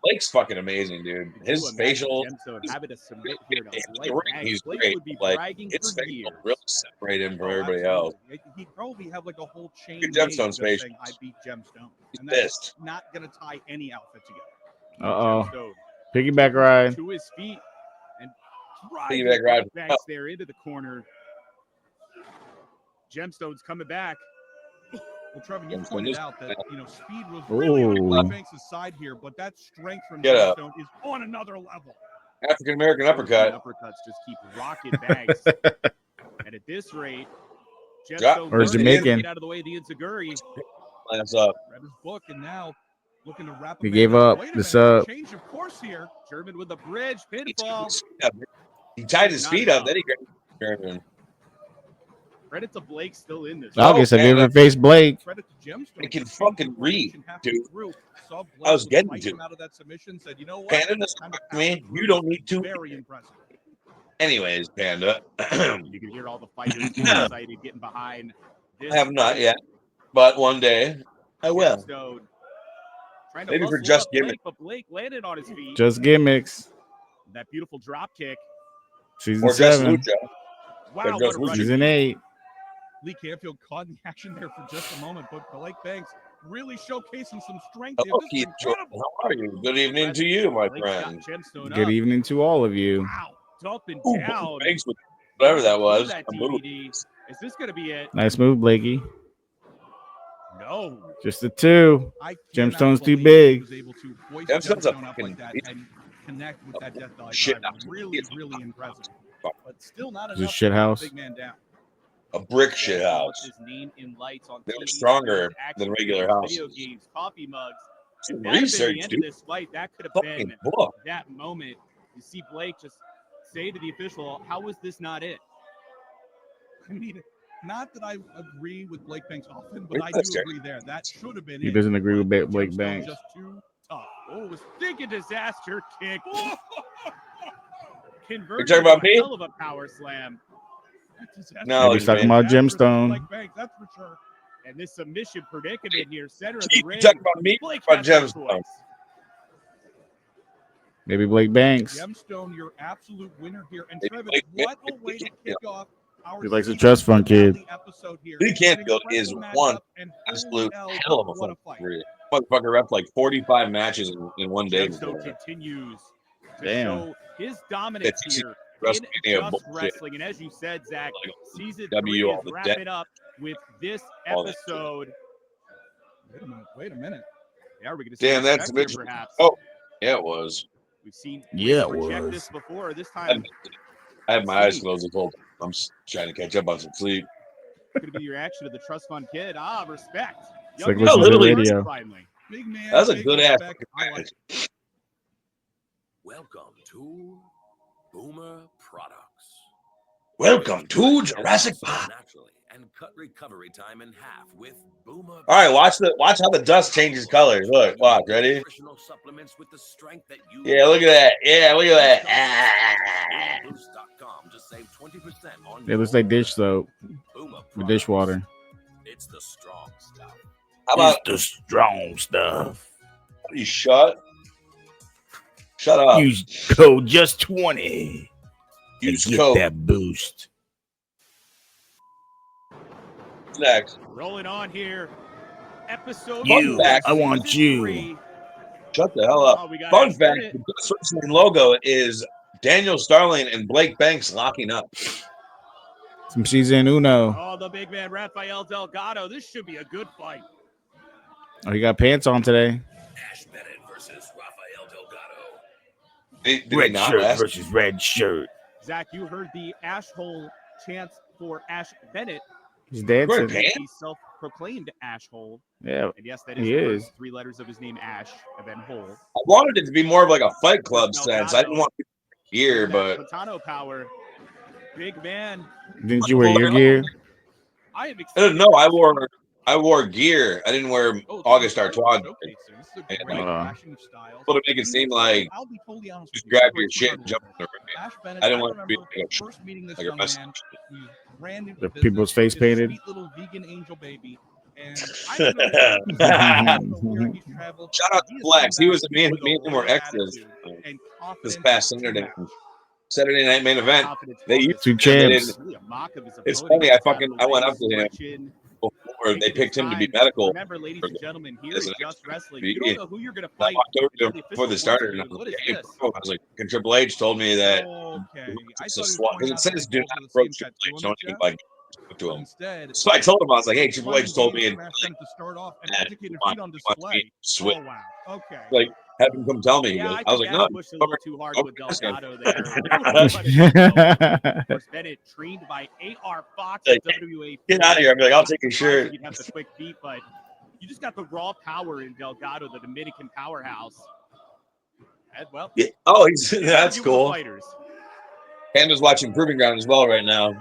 Speaker 1: Blake's fucking amazing, dude. His
Speaker 4: To imagine
Speaker 1: facial.
Speaker 4: Gemstone having to submit here to
Speaker 1: in
Speaker 4: Blake
Speaker 1: the ring,
Speaker 4: Banks.
Speaker 1: he's
Speaker 4: Blake
Speaker 1: great.
Speaker 4: would be
Speaker 1: Like,
Speaker 4: bragging
Speaker 1: his
Speaker 4: for
Speaker 1: facial
Speaker 4: years.
Speaker 1: really separate him from
Speaker 3: Oh,
Speaker 1: everybody
Speaker 3: absolutely.
Speaker 1: else.
Speaker 3: He'd probably have like a whole chain
Speaker 1: Good
Speaker 3: made
Speaker 1: Gemstone's
Speaker 3: just
Speaker 1: face.
Speaker 3: saying, I beat Gemstone.
Speaker 1: He's
Speaker 3: And that's
Speaker 1: pissed.
Speaker 3: not going to tie any outfit together.
Speaker 2: Uh-oh.
Speaker 4: Gemstone
Speaker 2: Piggyback ride.
Speaker 4: to his feet and
Speaker 1: Piggyback
Speaker 4: driving
Speaker 1: ride.
Speaker 4: Blake Banks there into the corner. Gemstone's coming back.
Speaker 3: Well, Trevor, you
Speaker 1: Gemstone
Speaker 3: pointed
Speaker 1: is-
Speaker 3: out that speed was really on
Speaker 2: Ooh.
Speaker 3: Blake Banks' side here, but that strength from
Speaker 1: Get up.
Speaker 3: Gemstone is on another level.
Speaker 1: African American
Speaker 4: The
Speaker 1: uppercut.
Speaker 4: uppercuts just keep rocking Banks. And at this rate,
Speaker 1: Ja-
Speaker 4: Gemstone
Speaker 2: Or
Speaker 4: learning
Speaker 2: Jamaican.
Speaker 4: to get out of the way of the Enziguri.
Speaker 1: Lance up.
Speaker 3: Read his book, and now looking to wrap.
Speaker 2: He gave up the sub.
Speaker 3: Change of course here.
Speaker 4: German with the bridge pinfall.
Speaker 1: He tied his feet up. Then he grabbed German.
Speaker 4: Credit to Blake still in this.
Speaker 2: August, have you ever faced Blake?
Speaker 3: Credit to Gemstone.
Speaker 1: I can fucking read, dude.
Speaker 3: Saw
Speaker 1: I was
Speaker 3: Blake
Speaker 1: getting to
Speaker 3: him out of that submission. Said, you know what?
Speaker 1: Panda doesn't talk to me. You don't need to.
Speaker 3: Very impressive.
Speaker 1: Anyways, Panda.
Speaker 4: You can hear all the fighters excited getting behind. This
Speaker 1: I have not yet, but one day I will.
Speaker 4: Gemstone trying to
Speaker 1: Maybe for
Speaker 4: muscle
Speaker 1: just
Speaker 4: up
Speaker 1: gimmicks.
Speaker 4: Blake, but Blake landed on his feet.
Speaker 2: Just gimmicks.
Speaker 4: That beautiful drop kick.
Speaker 2: Season
Speaker 1: Or just
Speaker 2: 7.
Speaker 1: Lucha.
Speaker 4: Wow,
Speaker 1: Or
Speaker 4: what
Speaker 1: just
Speaker 4: a
Speaker 1: Lucha.
Speaker 4: run.
Speaker 2: Season 8.
Speaker 3: Lee Canfield caught in the action there for just a moment, but Blake Banks really showcasing some strength.
Speaker 1: Hello,
Speaker 3: This is
Speaker 1: Keith Jordan.
Speaker 3: incredible.
Speaker 1: How are you? Good evening to you, my
Speaker 4: Blake's got
Speaker 1: friend.
Speaker 4: Gemstone
Speaker 2: Good
Speaker 4: up.
Speaker 2: evening to all of you.
Speaker 4: Wow, up and
Speaker 1: Ooh,
Speaker 4: down.
Speaker 1: thanks with whatever that was.
Speaker 4: That
Speaker 1: A move.
Speaker 4: DVD. Is this going to be it?
Speaker 2: Nice move, Blakey.
Speaker 4: No.
Speaker 2: Just a 2.
Speaker 3: I cannot
Speaker 2: Gemstone's too
Speaker 3: believe
Speaker 2: big.
Speaker 3: he was able to hoist
Speaker 1: Gemstone's a
Speaker 3: Gemstone up
Speaker 1: fucking
Speaker 3: like that and connect with that death valley
Speaker 1: shit
Speaker 3: driver.
Speaker 1: house.
Speaker 3: Really, really impressive. But still not
Speaker 2: It's a
Speaker 3: enough
Speaker 2: shit
Speaker 3: to put
Speaker 2: house.
Speaker 3: the big man down.
Speaker 1: A brick shit house.
Speaker 4: His name in lights on
Speaker 1: They were
Speaker 4: TV,
Speaker 1: stronger than
Speaker 4: action
Speaker 1: regular
Speaker 4: figures, video
Speaker 1: houses.
Speaker 4: games, coffee mugs.
Speaker 1: Some
Speaker 4: If that had been
Speaker 1: research,
Speaker 4: the end
Speaker 1: dude.
Speaker 4: of this fight, that could have
Speaker 1: Fucking
Speaker 4: been
Speaker 1: book.
Speaker 4: that moment. You see Blake just say to the official, "How was this not it?"
Speaker 3: I mean, not that I agree with Blake Banks often, but
Speaker 1: Wait
Speaker 3: I
Speaker 1: for
Speaker 3: do
Speaker 1: this,
Speaker 3: agree there. That should have been
Speaker 2: He
Speaker 3: it.
Speaker 2: doesn't agree with
Speaker 3: But
Speaker 2: Blake
Speaker 3: Gemstone
Speaker 2: Banks.
Speaker 3: just too tough.
Speaker 4: Oh, it was thinking disaster kick.
Speaker 1: You
Speaker 4: Converted
Speaker 1: talking about
Speaker 4: into a
Speaker 1: me?
Speaker 4: hell of a power slam.
Speaker 1: No,
Speaker 2: Maybe he's talking about Gemstone.
Speaker 3: Blake Banks, that's for sure.
Speaker 4: And this submission predicament here, center of the
Speaker 1: Keith, you
Speaker 4: ring.
Speaker 1: talking about me?
Speaker 4: Blake
Speaker 1: About
Speaker 4: has no
Speaker 1: Gemstone?
Speaker 4: choice.
Speaker 2: Maybe Blake Banks.
Speaker 3: Gemstone, your absolute winner here. And
Speaker 1: Maybe
Speaker 3: Trevin,
Speaker 1: Blake
Speaker 3: what a
Speaker 1: Banks.
Speaker 3: way to kick off our
Speaker 2: He likes a
Speaker 3: season
Speaker 2: trust fund kid.
Speaker 3: finale episode here.
Speaker 1: Lee
Speaker 3: An
Speaker 1: Canfield is
Speaker 3: incredible
Speaker 1: one
Speaker 3: matchup, and
Speaker 1: absolute
Speaker 3: holy
Speaker 1: hell of a
Speaker 3: what a
Speaker 1: fucking
Speaker 3: fight.
Speaker 1: career. Motherfucker repped like 45 matches in one day.
Speaker 4: Gemstone
Speaker 1: before.
Speaker 4: continues to
Speaker 2: Damn.
Speaker 4: show his dominance
Speaker 1: It's
Speaker 4: here in
Speaker 1: WrestleMania
Speaker 4: just
Speaker 1: bullshit.
Speaker 4: wrestling. And as you said, Zach, season
Speaker 1: W
Speaker 4: 3
Speaker 1: all
Speaker 4: is
Speaker 1: the
Speaker 4: wrapping up with this
Speaker 1: All that
Speaker 4: episode.
Speaker 3: Wait a minute.
Speaker 4: Yeah, are we going to see
Speaker 1: Damn,
Speaker 4: respect
Speaker 1: that's
Speaker 4: here,
Speaker 1: bitch.
Speaker 4: perhaps?
Speaker 1: Oh, yeah, it was.
Speaker 4: We've seen
Speaker 2: Yeah,
Speaker 4: Blake
Speaker 2: it
Speaker 4: reject
Speaker 2: was.
Speaker 4: this before. This
Speaker 1: I
Speaker 4: time,
Speaker 1: had my eyes closed the whole time. I'm trying to catch up on some sleep.
Speaker 4: going to be your reaction to the Trust Fund Kid. Respect.
Speaker 2: It's like
Speaker 4: Young
Speaker 2: listening to the
Speaker 1: literally-
Speaker 2: radio.
Speaker 4: Finally.
Speaker 3: Big man.
Speaker 1: That was a
Speaker 3: big
Speaker 1: good ass
Speaker 3: respect.
Speaker 1: fucking
Speaker 3: I like
Speaker 1: match.
Speaker 5: Welcome to Boomer Products.
Speaker 1: Welcome to Jurassic
Speaker 5: So
Speaker 1: Park.
Speaker 5: naturally and cut recovery time in half with Boomer.
Speaker 1: All right, watch how the dust changes colors. Look, watch, ready?
Speaker 5: Nutritional supplements with the strength that you
Speaker 1: Yeah, look at that. Yeah, look at that.
Speaker 5: BoomerBoost.com to save 20% on
Speaker 2: It looks like dish soap.
Speaker 5: Boomer
Speaker 2: The dishwater.
Speaker 5: It's the strong stuff.
Speaker 1: How about
Speaker 2: the strong stuff.
Speaker 1: you shut up?
Speaker 2: Use code just 20.
Speaker 1: Use code.
Speaker 2: boost.
Speaker 1: What's next?
Speaker 4: Rolling on here. Episode
Speaker 1: You,
Speaker 4: 4,
Speaker 1: I
Speaker 2: want
Speaker 4: season
Speaker 2: you.
Speaker 4: 3.
Speaker 1: Shut the hell up.
Speaker 4: Oh, we got
Speaker 1: Fun
Speaker 4: Ash
Speaker 1: fact:
Speaker 4: Bennett.
Speaker 1: the Just Wrestling logo is Daniel Starling and Blake Banks locking up.
Speaker 2: Some season uno.
Speaker 4: Oh, the big man, Rafael Delgado. This should be a good fight.
Speaker 2: Oh, he got pants on today.
Speaker 5: Ash Bennett versus Rafael Delgado.
Speaker 1: Did he not last?
Speaker 2: versus red shirt.
Speaker 4: Zach, you heard the Ash Hole chant for Ash Bennett.
Speaker 2: He's
Speaker 1: Wearing
Speaker 2: dancing.
Speaker 1: pants?
Speaker 4: He's self-proclaimed Ash Hole.
Speaker 2: Yeah.
Speaker 4: And yes, that is
Speaker 2: He
Speaker 4: the
Speaker 2: is.
Speaker 4: first 3 letters of his name, Ash, and then Hole.
Speaker 1: I wanted it to be more of like a Fight Club sense. I didn't want gear, but
Speaker 4: Patano power. Big man.
Speaker 2: Didn't you wear your gear?
Speaker 4: I am excited.
Speaker 1: no, I wore gear. I didn't wear August Artois. Well, to make it seem like just grab your shit and jump in the ring. I didn't want it to be like a message.
Speaker 2: The people's face painted.
Speaker 3: Sweet little vegan angel baby. And I don't know
Speaker 1: Shout out to Flex. He was me and him were extras this past Saturday night main event. They used
Speaker 2: Two champs.
Speaker 1: It's funny. I went up to him before they picked him to be medical.
Speaker 4: Remember, ladies and gentlemen, here is Just Wrestling. You
Speaker 1: Yeah.
Speaker 4: don't know who you're going to
Speaker 1: I
Speaker 4: fight.
Speaker 1: walked over to him before they started, and I was like, "Can Triple H told me that
Speaker 3: Okay.
Speaker 1: it's a swap because it says do not approach Triple H. Don't even like talk to him." So I told him, I was like, "Hey, Triple H told me, and
Speaker 3: to start off and
Speaker 1: Yeah,
Speaker 3: educated
Speaker 1: he
Speaker 3: feet on
Speaker 1: wants
Speaker 3: display.
Speaker 1: me to switch.
Speaker 3: Oh wow. Okay.
Speaker 1: Like, have him come tell me." He
Speaker 4: Yeah,
Speaker 1: goes,
Speaker 4: I
Speaker 1: I was
Speaker 4: think
Speaker 1: like,
Speaker 4: Ash
Speaker 1: "No,
Speaker 4: pushed a little too hard with
Speaker 1: okay.
Speaker 4: Delgado there. Of course, Bennett trained by AR Fox
Speaker 1: Like,
Speaker 4: at WA.
Speaker 1: get out of here." I'd be like, "I'll take your shirt."
Speaker 4: You'd have the quick beat, but You just got the raw power in Delgado, the Dominican powerhouse. And, well,
Speaker 1: Yeah. Oh, he's
Speaker 4: yeah,
Speaker 1: that's
Speaker 4: you were
Speaker 1: cool.
Speaker 4: Fighters.
Speaker 1: Panda's watching Proving Ground as well right now.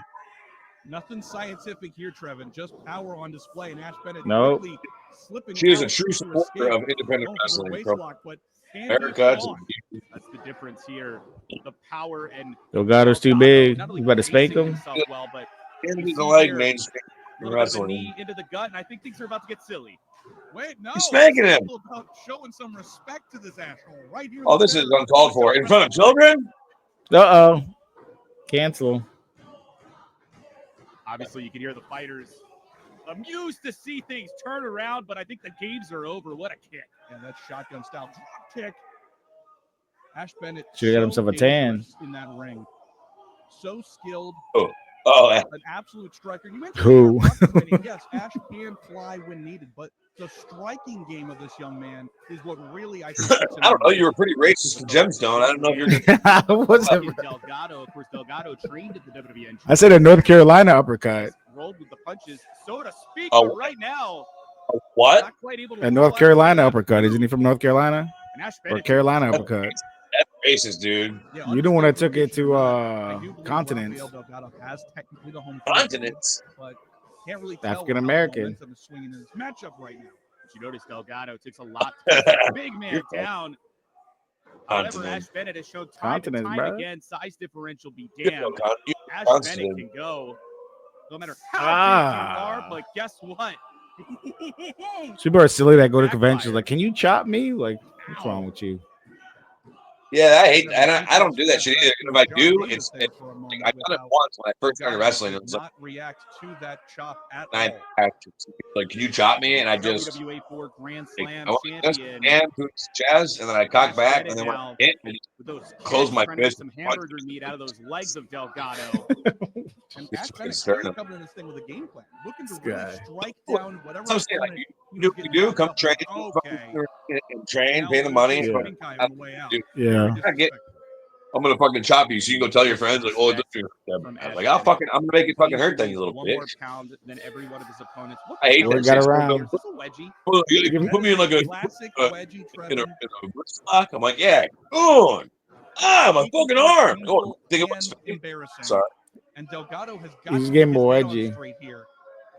Speaker 3: Nothing scientific here, Trevin. Just power on display. And Ash Bennett
Speaker 2: Nope.
Speaker 3: quickly slipping
Speaker 1: She is a
Speaker 3: out
Speaker 1: true
Speaker 3: to
Speaker 1: supporter
Speaker 3: escape.
Speaker 1: of independent
Speaker 3: Going for a
Speaker 1: wrestling.
Speaker 3: waist
Speaker 1: From
Speaker 3: lock, but can be
Speaker 1: America to
Speaker 3: caught.
Speaker 4: That's the difference here. The power and
Speaker 2: Delgado's too
Speaker 4: Delgado
Speaker 2: big.
Speaker 4: not only
Speaker 2: You better spank
Speaker 4: pacing
Speaker 2: him.
Speaker 4: himself well, but
Speaker 1: Canada
Speaker 4: you
Speaker 1: doesn't
Speaker 4: see
Speaker 1: like
Speaker 4: here,
Speaker 1: mainstream
Speaker 4: a little bit of a
Speaker 1: wrestling.
Speaker 4: knee into the gut, and I think things are about to get silly.
Speaker 3: Wait, no.
Speaker 1: He's spanking
Speaker 3: this is
Speaker 1: him.
Speaker 3: all about showing some respect to this asshole right here. in
Speaker 1: Oh,
Speaker 3: the
Speaker 1: this is
Speaker 3: center.
Speaker 1: uncalled for. In front of children?
Speaker 2: Uh-oh. Cancel.
Speaker 4: Obviously, you can hear the fighters amused to see things turn around, but I think the games are over. What a kick.
Speaker 3: And that shotgun style drop kick. Ash Bennett
Speaker 2: Should've got himself a tan.
Speaker 3: dangerous in that ring. So skilled,
Speaker 1: Oh,
Speaker 3: an absolute striker. You mentioned
Speaker 2: Who?
Speaker 3: yes, Ash can fly when needed, but the striking game of this young man is what really I think.
Speaker 1: I don't know. You were pretty racist to Gemstone. I don't know if you're.
Speaker 2: I wasn't.
Speaker 4: Delgado, of course, Delgado trained at the WWE.
Speaker 2: I said a North Carolina uppercut.
Speaker 4: Rolled with the punches, so to speak.
Speaker 1: Oh,
Speaker 4: but right now,
Speaker 1: What?
Speaker 4: not quite able to
Speaker 2: A
Speaker 4: roll
Speaker 2: North
Speaker 4: out
Speaker 2: Carolina
Speaker 4: of
Speaker 2: uppercut. Isn't he from North Carolina?
Speaker 4: And Ash
Speaker 2: Or
Speaker 4: Bennett
Speaker 2: Carolina uppercut?
Speaker 1: That's racist, dude.
Speaker 3: Yeah,
Speaker 2: You the one that
Speaker 3: understand
Speaker 2: took it to,
Speaker 3: formation or not, I do believe
Speaker 2: continents.
Speaker 3: Rafael Delgado has technically the home field,
Speaker 1: Continents.
Speaker 3: but can't really tell
Speaker 2: African
Speaker 3: how the
Speaker 2: American.
Speaker 3: momentum is swinging in this matchup right now.
Speaker 4: But you notice Delgado takes a lot to put that big man down. However,
Speaker 1: Continent.
Speaker 4: Ash Bennett has shown time and
Speaker 2: Continent,
Speaker 4: time
Speaker 2: bro.
Speaker 4: again, size differential be
Speaker 1: You
Speaker 4: damned.
Speaker 1: know,
Speaker 4: Ash
Speaker 1: Continent.
Speaker 4: Bennett can go no matter how big you are,
Speaker 2: Ah.
Speaker 4: but guess what?
Speaker 2: People are silly that go to
Speaker 4: Backfire.
Speaker 2: conventions. Like, can you chop me? Like, what's wrong with you?
Speaker 1: Yeah, I hate. I don't do that shit either. And if I do, it's. I've done it once when I first started wrestling. It was like,
Speaker 3: not react to that chop at
Speaker 1: I
Speaker 3: all.
Speaker 1: like, can you chop me? And I just
Speaker 4: WWA 4 Grand
Speaker 1: like,
Speaker 4: Slam
Speaker 1: I went against
Speaker 4: champion.
Speaker 1: my hand, to his chest, and then I cocked
Speaker 4: Ash
Speaker 1: back,
Speaker 4: Bennett
Speaker 1: and then when I
Speaker 4: now
Speaker 1: hit, I just
Speaker 4: with those
Speaker 1: close
Speaker 4: kicks,
Speaker 1: my
Speaker 4: trying to get
Speaker 1: fist
Speaker 4: some
Speaker 1: and punch.
Speaker 4: hamburger meat out of those legs of Delgado.
Speaker 3: And
Speaker 1: It's
Speaker 3: Ash
Speaker 1: fucking
Speaker 3: Bennett
Speaker 1: starting
Speaker 3: clearly
Speaker 1: to-
Speaker 3: coming in this thing with a game plan, looking to
Speaker 2: This
Speaker 3: really
Speaker 2: guy.
Speaker 3: strike
Speaker 1: Well,
Speaker 3: down whatever.
Speaker 1: That's what I'm saying. Like,
Speaker 3: opponent
Speaker 1: you do what you do. Come train,
Speaker 3: Okay.
Speaker 1: and train,
Speaker 3: Now
Speaker 1: pay the
Speaker 3: we're
Speaker 1: money.
Speaker 3: gonna
Speaker 1: and
Speaker 3: see
Speaker 1: fucking-
Speaker 3: pink eye on the way out.
Speaker 1: Dude,
Speaker 2: Yeah.
Speaker 1: I get- I'm gonna fucking chop you, so you can go tell your friends, like, oh, it doesn't hurt.
Speaker 4: From
Speaker 1: I'm
Speaker 4: Ash
Speaker 1: like, I'll
Speaker 4: Bennett.
Speaker 1: fucking, I'm gonna make it fucking hurt then, you
Speaker 4: He's
Speaker 1: little
Speaker 4: one more
Speaker 1: bitch.
Speaker 4: pound than every one of his opponents. What
Speaker 1: I hate
Speaker 2: Word
Speaker 1: that
Speaker 2: got
Speaker 1: shit.
Speaker 2: around.
Speaker 4: Is this a wedgie?
Speaker 1: Well, if you put me in like a
Speaker 3: classic
Speaker 1: uh,
Speaker 3: wedgie,
Speaker 1: in a
Speaker 3: Trevin.
Speaker 1: wrist lock, I'm like, yeah, go on. Ah, my fucking arm. Oh, think it was
Speaker 3: and embarrassing.
Speaker 1: sorry.
Speaker 3: And Delgado has got
Speaker 2: He's
Speaker 3: to
Speaker 2: getting
Speaker 3: get his
Speaker 2: more
Speaker 3: head on
Speaker 2: edgy.
Speaker 3: straight here,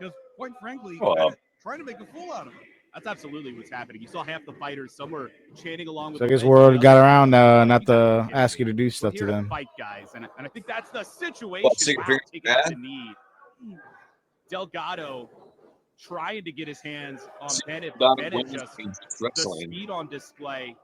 Speaker 3: because quite frankly,
Speaker 1: Oh,
Speaker 3: Bennett trying to make a fool out of him.
Speaker 4: That's absolutely what's happening. You saw half the fighters, some were chanting along with
Speaker 2: So I
Speaker 4: the
Speaker 2: guess
Speaker 4: wedgie,
Speaker 2: word
Speaker 4: others
Speaker 2: got
Speaker 4: were
Speaker 2: around not
Speaker 4: you gotta
Speaker 2: to
Speaker 4: be kidding
Speaker 2: ask you
Speaker 4: me.
Speaker 2: to do
Speaker 4: We're
Speaker 2: stuff
Speaker 4: here
Speaker 2: to them.
Speaker 4: fight, guys, and I think that's the situation.
Speaker 1: Well, secret
Speaker 4: Wow,
Speaker 1: finger
Speaker 4: taking out
Speaker 1: bad.
Speaker 4: the knee. Delgado trying to get his hands on Bennett, but Bennett just the
Speaker 1: wrestling.
Speaker 4: speed on display,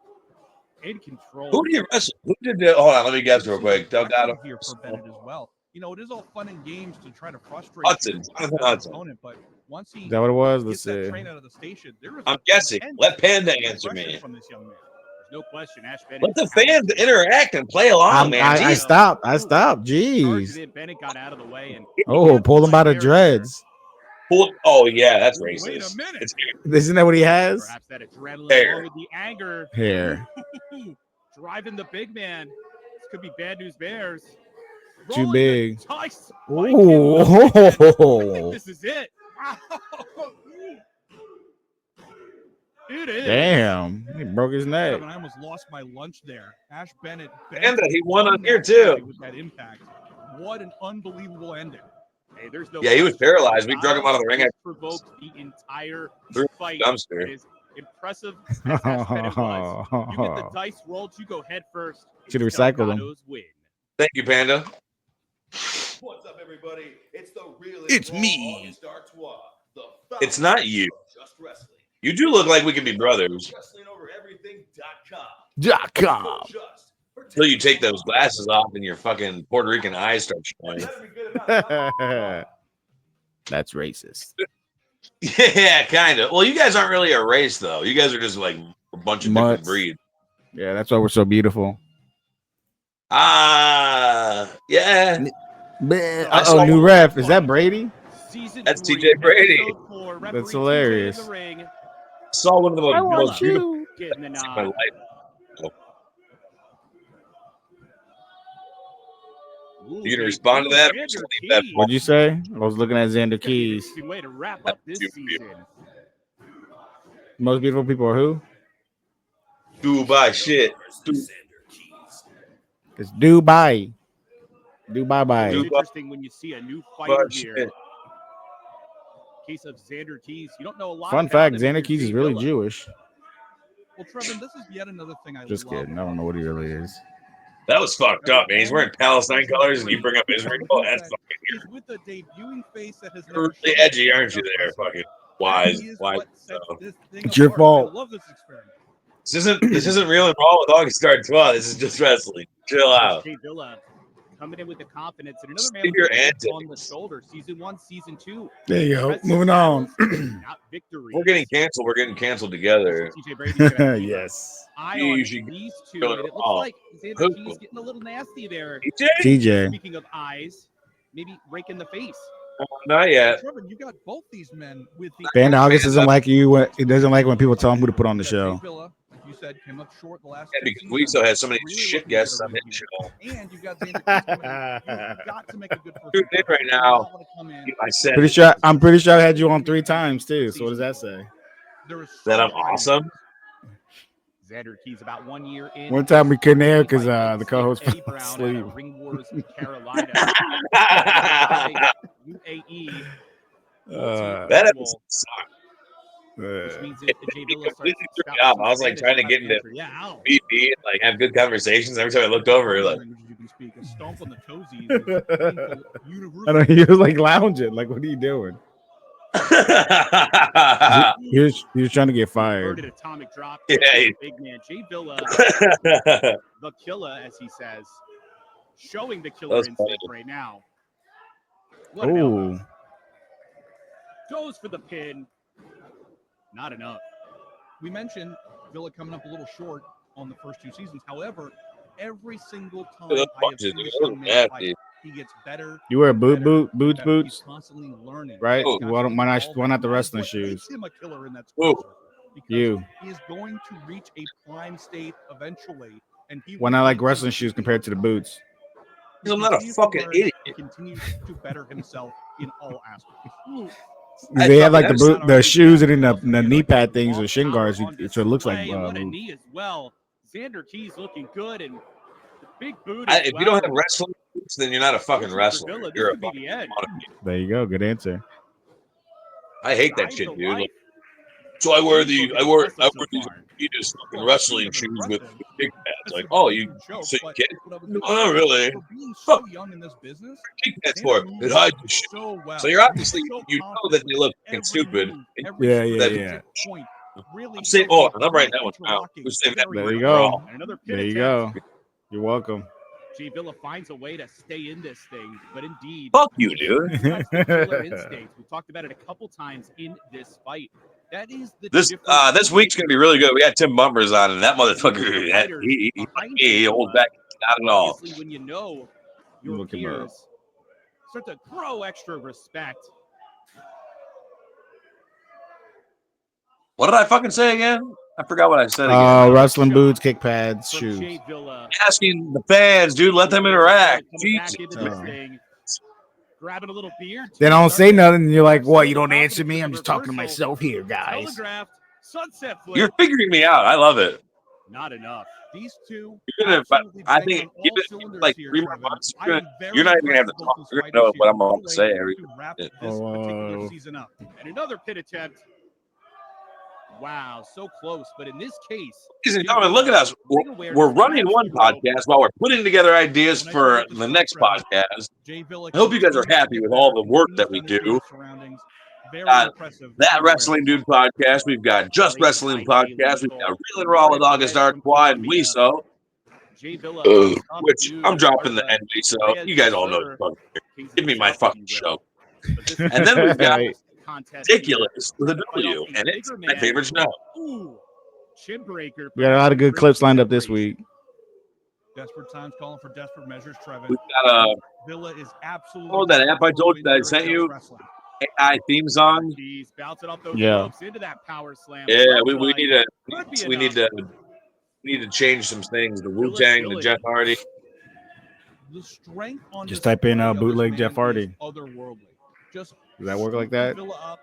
Speaker 4: in control.
Speaker 1: Who do you wrestle? Who did the? Hold on, let me guess real quick. Delgado.
Speaker 3: Here for Bennett as well. You know, it is all fun and games to try to frustrate
Speaker 1: Hudson.
Speaker 3: your
Speaker 1: Jonathan Hudson.
Speaker 3: opponent, but once he
Speaker 2: Is that what it was?
Speaker 3: gets
Speaker 2: Let's
Speaker 3: that
Speaker 2: see.
Speaker 3: train out of the station, there is
Speaker 1: I'm guessing. Let Panda answer
Speaker 3: pressure
Speaker 1: me.
Speaker 3: from this young man.
Speaker 4: There's no question. Ash Bennett.
Speaker 1: Let the fans interact and play along, man.
Speaker 2: I
Speaker 1: Jeez.
Speaker 2: stopped. I stopped.
Speaker 4: Charged
Speaker 2: Jeez.
Speaker 4: in. Bennett got out of the way and
Speaker 2: Oh, pull him by the dreads.
Speaker 1: Oh yeah, that's
Speaker 3: Wait a
Speaker 1: racist.
Speaker 3: minute.
Speaker 1: It's
Speaker 2: Isn't that what he has?
Speaker 4: perhaps that adrenaline
Speaker 1: Hair.
Speaker 4: along with the anger
Speaker 2: Hair.
Speaker 4: driving the big man. This could be bad news bears.
Speaker 2: Too
Speaker 4: Rolling
Speaker 2: big.
Speaker 4: the dice.
Speaker 2: Ooh.
Speaker 4: I think this is it. It is.
Speaker 2: Damn. He broke his neck.
Speaker 3: I almost lost my lunch there. Ash Bennett.
Speaker 1: Panda, he won on here too.
Speaker 3: With that impact. What an unbelievable ending.
Speaker 4: Hey, there's no
Speaker 1: Yeah, he was
Speaker 4: question.
Speaker 1: paralyzed. We drug him out of the ring.
Speaker 4: Provoked the entire
Speaker 1: Threw
Speaker 4: fight.
Speaker 1: dumpster.
Speaker 4: As impressive as Ash Bennett was. You get the dice rolled, you go head first.
Speaker 2: Should've recycled him.
Speaker 4: Delgado's win.
Speaker 1: Thank you, Panda.
Speaker 6: What's up, everybody? It's the real.
Speaker 2: It's me.
Speaker 6: August Artois, the
Speaker 1: It's not you.
Speaker 6: Just Wrestling.
Speaker 1: You do look like we could be brothers
Speaker 6: WrestlingOverEverything.com. Just for
Speaker 1: until you take those glasses off and your fucking Puerto Rican eyes start showing.
Speaker 6: Better be good enough.
Speaker 2: That's racist.
Speaker 1: Yeah, kind of. Well, you guys aren't really a race, though. You guys are just like a bunch of different
Speaker 2: Mutts.
Speaker 1: breeds.
Speaker 2: Yeah, that's why we're so beautiful.
Speaker 1: Yeah.
Speaker 2: Uh-oh, new ref. Is that Brady?
Speaker 4: Season
Speaker 1: That's
Speaker 4: 3,
Speaker 1: TJ Brady.
Speaker 4: episode 4, referee
Speaker 2: That's
Speaker 4: TJ
Speaker 2: hilarious.
Speaker 4: in the ring,
Speaker 1: Saw one of the most beautiful
Speaker 4: getting the
Speaker 1: things in my
Speaker 4: nod.
Speaker 1: life.
Speaker 4: Ooh,
Speaker 1: You gonna
Speaker 4: big
Speaker 1: respond to that?
Speaker 4: Xander
Speaker 1: Just leave that
Speaker 4: Keys.
Speaker 2: What'd you say? I was looking at Xander Keys.
Speaker 4: Interesting way to wrap up this
Speaker 1: That's
Speaker 4: season.
Speaker 2: Most beautiful people are who?
Speaker 1: Dubai shit.
Speaker 2: It's Dubai. Dubai
Speaker 4: It's
Speaker 2: bye.
Speaker 4: interesting when you see a new fighter
Speaker 1: Dubai
Speaker 4: here.
Speaker 1: shit.
Speaker 4: Case of Xander Keys. You don't know a lot.
Speaker 2: Fun
Speaker 4: about
Speaker 2: fact:
Speaker 4: him if
Speaker 2: Xander
Speaker 4: you're
Speaker 2: Keys
Speaker 4: Jay
Speaker 2: is really
Speaker 4: Villa.
Speaker 2: Jewish.
Speaker 3: Well, Trevin, this is yet another thing I
Speaker 2: Just
Speaker 3: love.
Speaker 2: kidding. I don't know what he really is.
Speaker 1: That was fucked up, man. He's wearing Palestine colors and you bring up Israel. That's fucking
Speaker 3: He's with a debuting face that has
Speaker 1: You're
Speaker 3: never
Speaker 1: really
Speaker 3: shown
Speaker 1: edgy,
Speaker 3: up
Speaker 1: aren't you?
Speaker 3: Just
Speaker 1: There,
Speaker 3: Wrestling.
Speaker 1: fucking
Speaker 3: That
Speaker 1: wise.
Speaker 3: is
Speaker 1: Wise.
Speaker 3: what sets this thing
Speaker 2: It's your
Speaker 3: apart.
Speaker 2: fault.
Speaker 3: I love this experiment.
Speaker 1: This isn't real and raw with August Star 12. This is just wrestling. Chill out.
Speaker 4: Jay Villa coming in with the confidence, and another man
Speaker 1: Save
Speaker 4: with
Speaker 1: your
Speaker 4: a chip
Speaker 1: antics.
Speaker 4: on the shoulder. Season 1, season 2.
Speaker 2: There you go.
Speaker 4: Impressive
Speaker 2: Moving on.
Speaker 4: battles, not victories.
Speaker 1: We're getting canceled. We're getting canceled together.
Speaker 4: TJ Brady's gonna keep
Speaker 2: Yes.
Speaker 4: an eye
Speaker 1: You
Speaker 4: on
Speaker 1: should
Speaker 4: these two,
Speaker 1: go
Speaker 4: and it looks
Speaker 1: all.
Speaker 4: like Xander Keys getting a little nasty there.
Speaker 2: TJ.
Speaker 4: Speaking of eyes, maybe rake in the face.
Speaker 1: Not yet.
Speaker 3: Trevin, you got both these men with the
Speaker 2: Van August doesn't like you. It doesn't like when people tell him who to put on the show.
Speaker 3: Villa, like you said, came up short the last
Speaker 1: Yeah,
Speaker 3: two
Speaker 1: because
Speaker 3: seasons.
Speaker 1: WISO has so many
Speaker 3: Really
Speaker 1: shit
Speaker 3: looking to get
Speaker 1: guests
Speaker 3: a
Speaker 1: on his
Speaker 3: reunion.
Speaker 1: show.
Speaker 3: And you've got Xander Keys coming in. You've got to make a good first
Speaker 1: Dude,
Speaker 3: impression.
Speaker 1: right
Speaker 3: You do
Speaker 1: now,
Speaker 3: not want to come in.
Speaker 1: I said
Speaker 2: I'm pretty sure I had you on 3 times too. So what does that say?
Speaker 3: There is
Speaker 1: that
Speaker 3: so
Speaker 1: I'm
Speaker 3: high
Speaker 1: awesome.
Speaker 4: Xander Keys about 1 year in.
Speaker 2: One time we couldn't air because
Speaker 4: Fight
Speaker 2: the co-host
Speaker 4: Eddie
Speaker 2: fell
Speaker 4: Brown out
Speaker 2: asleep.
Speaker 4: of Ring Wars in Carolina. UAE.
Speaker 1: That episode sucked.
Speaker 4: Which means that Jay Villa starts
Speaker 1: Completely threw me off. I was like trying to get into BP and like have good conversations. Every time I looked over, like
Speaker 3: languages you can speak. A stomp on the toesies is painful
Speaker 2: I know he was like lounging. Like, what are you doing? He was trying to get fired.
Speaker 4: Inverted atomic drop.
Speaker 1: Yeah,
Speaker 4: Big man Jay Villa, the killer, as he says, showing the killer
Speaker 1: That's
Speaker 4: instinct
Speaker 1: funny.
Speaker 4: right now. What an elbow.
Speaker 2: Oh,
Speaker 4: Goes for the pin. Not enough.
Speaker 3: We mentioned Villa coming up a little short on the first 2 seasons. However, every single time
Speaker 1: those
Speaker 3: I have
Speaker 1: punches,
Speaker 3: seen this
Speaker 1: those
Speaker 3: young man fight,
Speaker 1: nasty.
Speaker 3: he gets better.
Speaker 2: you wear
Speaker 3: better,
Speaker 2: boots.
Speaker 3: He's constantly learning.
Speaker 2: Right?
Speaker 1: Oh.
Speaker 2: Why not the wrestling
Speaker 3: What
Speaker 2: shoes?
Speaker 3: makes him a killer in that
Speaker 1: Oh.
Speaker 3: sport? Because
Speaker 2: You.
Speaker 3: he is going to reach a prime state eventually, and he
Speaker 2: Why
Speaker 3: will
Speaker 2: not like
Speaker 3: be
Speaker 2: wrestling shoes compared to the boots?
Speaker 3: He
Speaker 1: I'm not a
Speaker 3: continues to
Speaker 1: fucking
Speaker 3: learn,
Speaker 1: idiot.
Speaker 3: He continues to better himself in all aspects.
Speaker 2: They have like
Speaker 1: fucking
Speaker 2: the shoes and then the knee pad things or shin guards, so it looks like
Speaker 4: what a
Speaker 2: boot.
Speaker 4: knee as well. Xander Keys looking good, and the big boot.
Speaker 1: If you don't have wrestling boots, then you're not a fucking
Speaker 4: Villa,
Speaker 1: wrestler.
Speaker 4: this
Speaker 1: You're a
Speaker 4: could be
Speaker 1: fucking
Speaker 4: the end.
Speaker 2: There you go. Good answer.
Speaker 1: I hate that
Speaker 4: Signs
Speaker 1: shit,
Speaker 4: of
Speaker 1: dude. Like,
Speaker 4: life.
Speaker 1: so I wear these
Speaker 4: So
Speaker 1: these
Speaker 4: far.
Speaker 1: Adidas fucking
Speaker 3: Well,
Speaker 1: wrestling
Speaker 3: speaking
Speaker 1: shoes
Speaker 3: of
Speaker 1: with
Speaker 3: impressive,
Speaker 1: big pads.
Speaker 3: that's
Speaker 1: Like,
Speaker 3: a
Speaker 1: oh,
Speaker 3: huge
Speaker 1: you
Speaker 3: joke,
Speaker 1: so you
Speaker 3: but
Speaker 1: kid?
Speaker 3: what I was
Speaker 1: No,
Speaker 3: gonna
Speaker 1: not
Speaker 3: say,
Speaker 1: really.
Speaker 3: For being so young in this business,
Speaker 1: Big pads
Speaker 3: Xander
Speaker 1: for it.
Speaker 3: moves
Speaker 1: It hides the shit.
Speaker 3: so well.
Speaker 1: So you're obviously
Speaker 3: So
Speaker 1: you know that they look fucking
Speaker 3: every
Speaker 1: stupid.
Speaker 3: move,
Speaker 1: And
Speaker 3: every
Speaker 2: Yeah.
Speaker 3: strategic point really
Speaker 1: I'm saying,
Speaker 3: shows
Speaker 1: I'm writing
Speaker 3: great
Speaker 1: that one down.
Speaker 3: interlocking,
Speaker 1: Who's saying that?
Speaker 3: very
Speaker 2: There you
Speaker 3: well.
Speaker 2: go.
Speaker 1: Overall.
Speaker 4: And another pin
Speaker 2: There you
Speaker 4: attempt.
Speaker 2: go. You're welcome.
Speaker 4: Jay Villa finds a way to stay in this thing, but indeed,
Speaker 1: Fuck you, dude.
Speaker 4: that's the killer instinct. We talked about it a couple times in this fight. That is the
Speaker 1: This week's gonna be really good. We got Tim Bumpers on, and that motherfucker, he holds back not at all.
Speaker 4: Obviously, when you know your
Speaker 2: Look him up.
Speaker 4: peers, start to grow extra respect.
Speaker 1: What did I fucking say again? I forgot what I said again.
Speaker 2: Wrestling boots, kick pads,
Speaker 4: From
Speaker 2: shoes.
Speaker 4: Jay Villa.
Speaker 1: Asking the fans, dude, let them interact.
Speaker 4: Coming back
Speaker 1: Jesus.
Speaker 4: into this thing, grabbing a little beer.
Speaker 2: They don't say nothing. And you're like, what? You don't answer me? I'm just talking to myself here, guys.
Speaker 4: Telegraphed, sunset flip.
Speaker 1: You're figuring me out. I love it.
Speaker 4: Not enough.
Speaker 3: These two,
Speaker 1: You're gonna,
Speaker 3: absolutely
Speaker 1: I
Speaker 3: banging
Speaker 1: think,
Speaker 3: on
Speaker 1: give
Speaker 3: all
Speaker 1: it
Speaker 3: cylinders
Speaker 1: like
Speaker 3: here,
Speaker 1: 3 more
Speaker 3: Trevin.
Speaker 1: months.
Speaker 3: I am very
Speaker 1: You're not even gonna have to
Speaker 3: impressed
Speaker 1: talk.
Speaker 3: with
Speaker 1: You're
Speaker 3: both
Speaker 1: gonna know
Speaker 3: fighters
Speaker 1: what
Speaker 3: here.
Speaker 1: I'm about to
Speaker 3: What a
Speaker 1: say.
Speaker 3: way to wrap this particular
Speaker 2: Oh.
Speaker 3: season up.
Speaker 4: And another pit attempt. Wow, so close. But in this case,
Speaker 1: Ladies and gentlemen, look at us. We're running one podcast while we're putting together ideas for the next podcast.
Speaker 3: Jay Villa
Speaker 1: I hope you guys are
Speaker 3: continues to
Speaker 1: happy
Speaker 3: get
Speaker 1: with all
Speaker 3: better,
Speaker 1: the work
Speaker 3: continues
Speaker 1: that
Speaker 3: to
Speaker 1: we
Speaker 3: understand
Speaker 1: do.
Speaker 3: his surroundings. Very
Speaker 1: Uh,
Speaker 3: impressive.
Speaker 1: That Wrestling Dude podcast. We've got Just Wrestling podcast. We've got Real and Raw with August Artois and WISO,
Speaker 4: Jay Villa,
Speaker 1: which I'm dropping the end WISO. You guys all know it's fucking weird. Give me my fucking show. And then we've got Ridiculous with a W, and it's my favorite show.
Speaker 4: Ooh, chin breaker.
Speaker 2: We got a lot of good clips lined up this week.
Speaker 3: Desperate times calling for desperate measures, Trevin.
Speaker 1: We've got
Speaker 3: Villa is absolutely.
Speaker 1: oh, that app I told you that I sent you. AI theme song.
Speaker 4: He's bouncing off those
Speaker 2: Yeah.
Speaker 4: ropes into that power slam.
Speaker 1: Yeah,
Speaker 4: Well
Speaker 1: we
Speaker 4: done.
Speaker 1: need to
Speaker 4: Could be
Speaker 1: we
Speaker 4: enough.
Speaker 1: need to change some things. The Wu Tang, the Jeff Hardy.
Speaker 3: The strength on
Speaker 2: Just
Speaker 3: display
Speaker 2: type in,
Speaker 3: of this
Speaker 2: bootleg
Speaker 3: man
Speaker 2: Jeff Hardy.
Speaker 3: is otherworldly. Just
Speaker 2: Does that work like that?
Speaker 3: Villa up,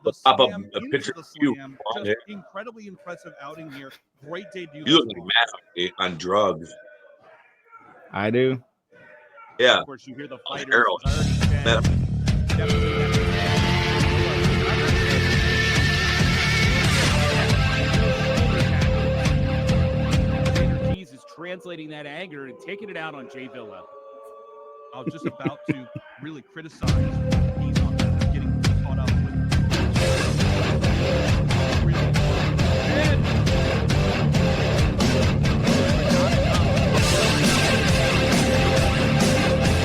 Speaker 3: the
Speaker 1: Pop up
Speaker 3: slam
Speaker 1: a
Speaker 3: into
Speaker 1: picture
Speaker 3: the
Speaker 1: of you.
Speaker 3: slam. Just incredibly impressive outing here. Great debut.
Speaker 1: You
Speaker 3: thus
Speaker 1: look like
Speaker 3: far.
Speaker 1: Matt on drugs.
Speaker 2: I do.
Speaker 1: Yeah.
Speaker 4: Of course, you hear the fighters.
Speaker 1: Arrow.
Speaker 4: As I already said,
Speaker 1: Matt.
Speaker 4: Xander Keys is translating that anger and taking it out on Jay Villa.
Speaker 3: I was just about to really criticize he's on getting caught up with.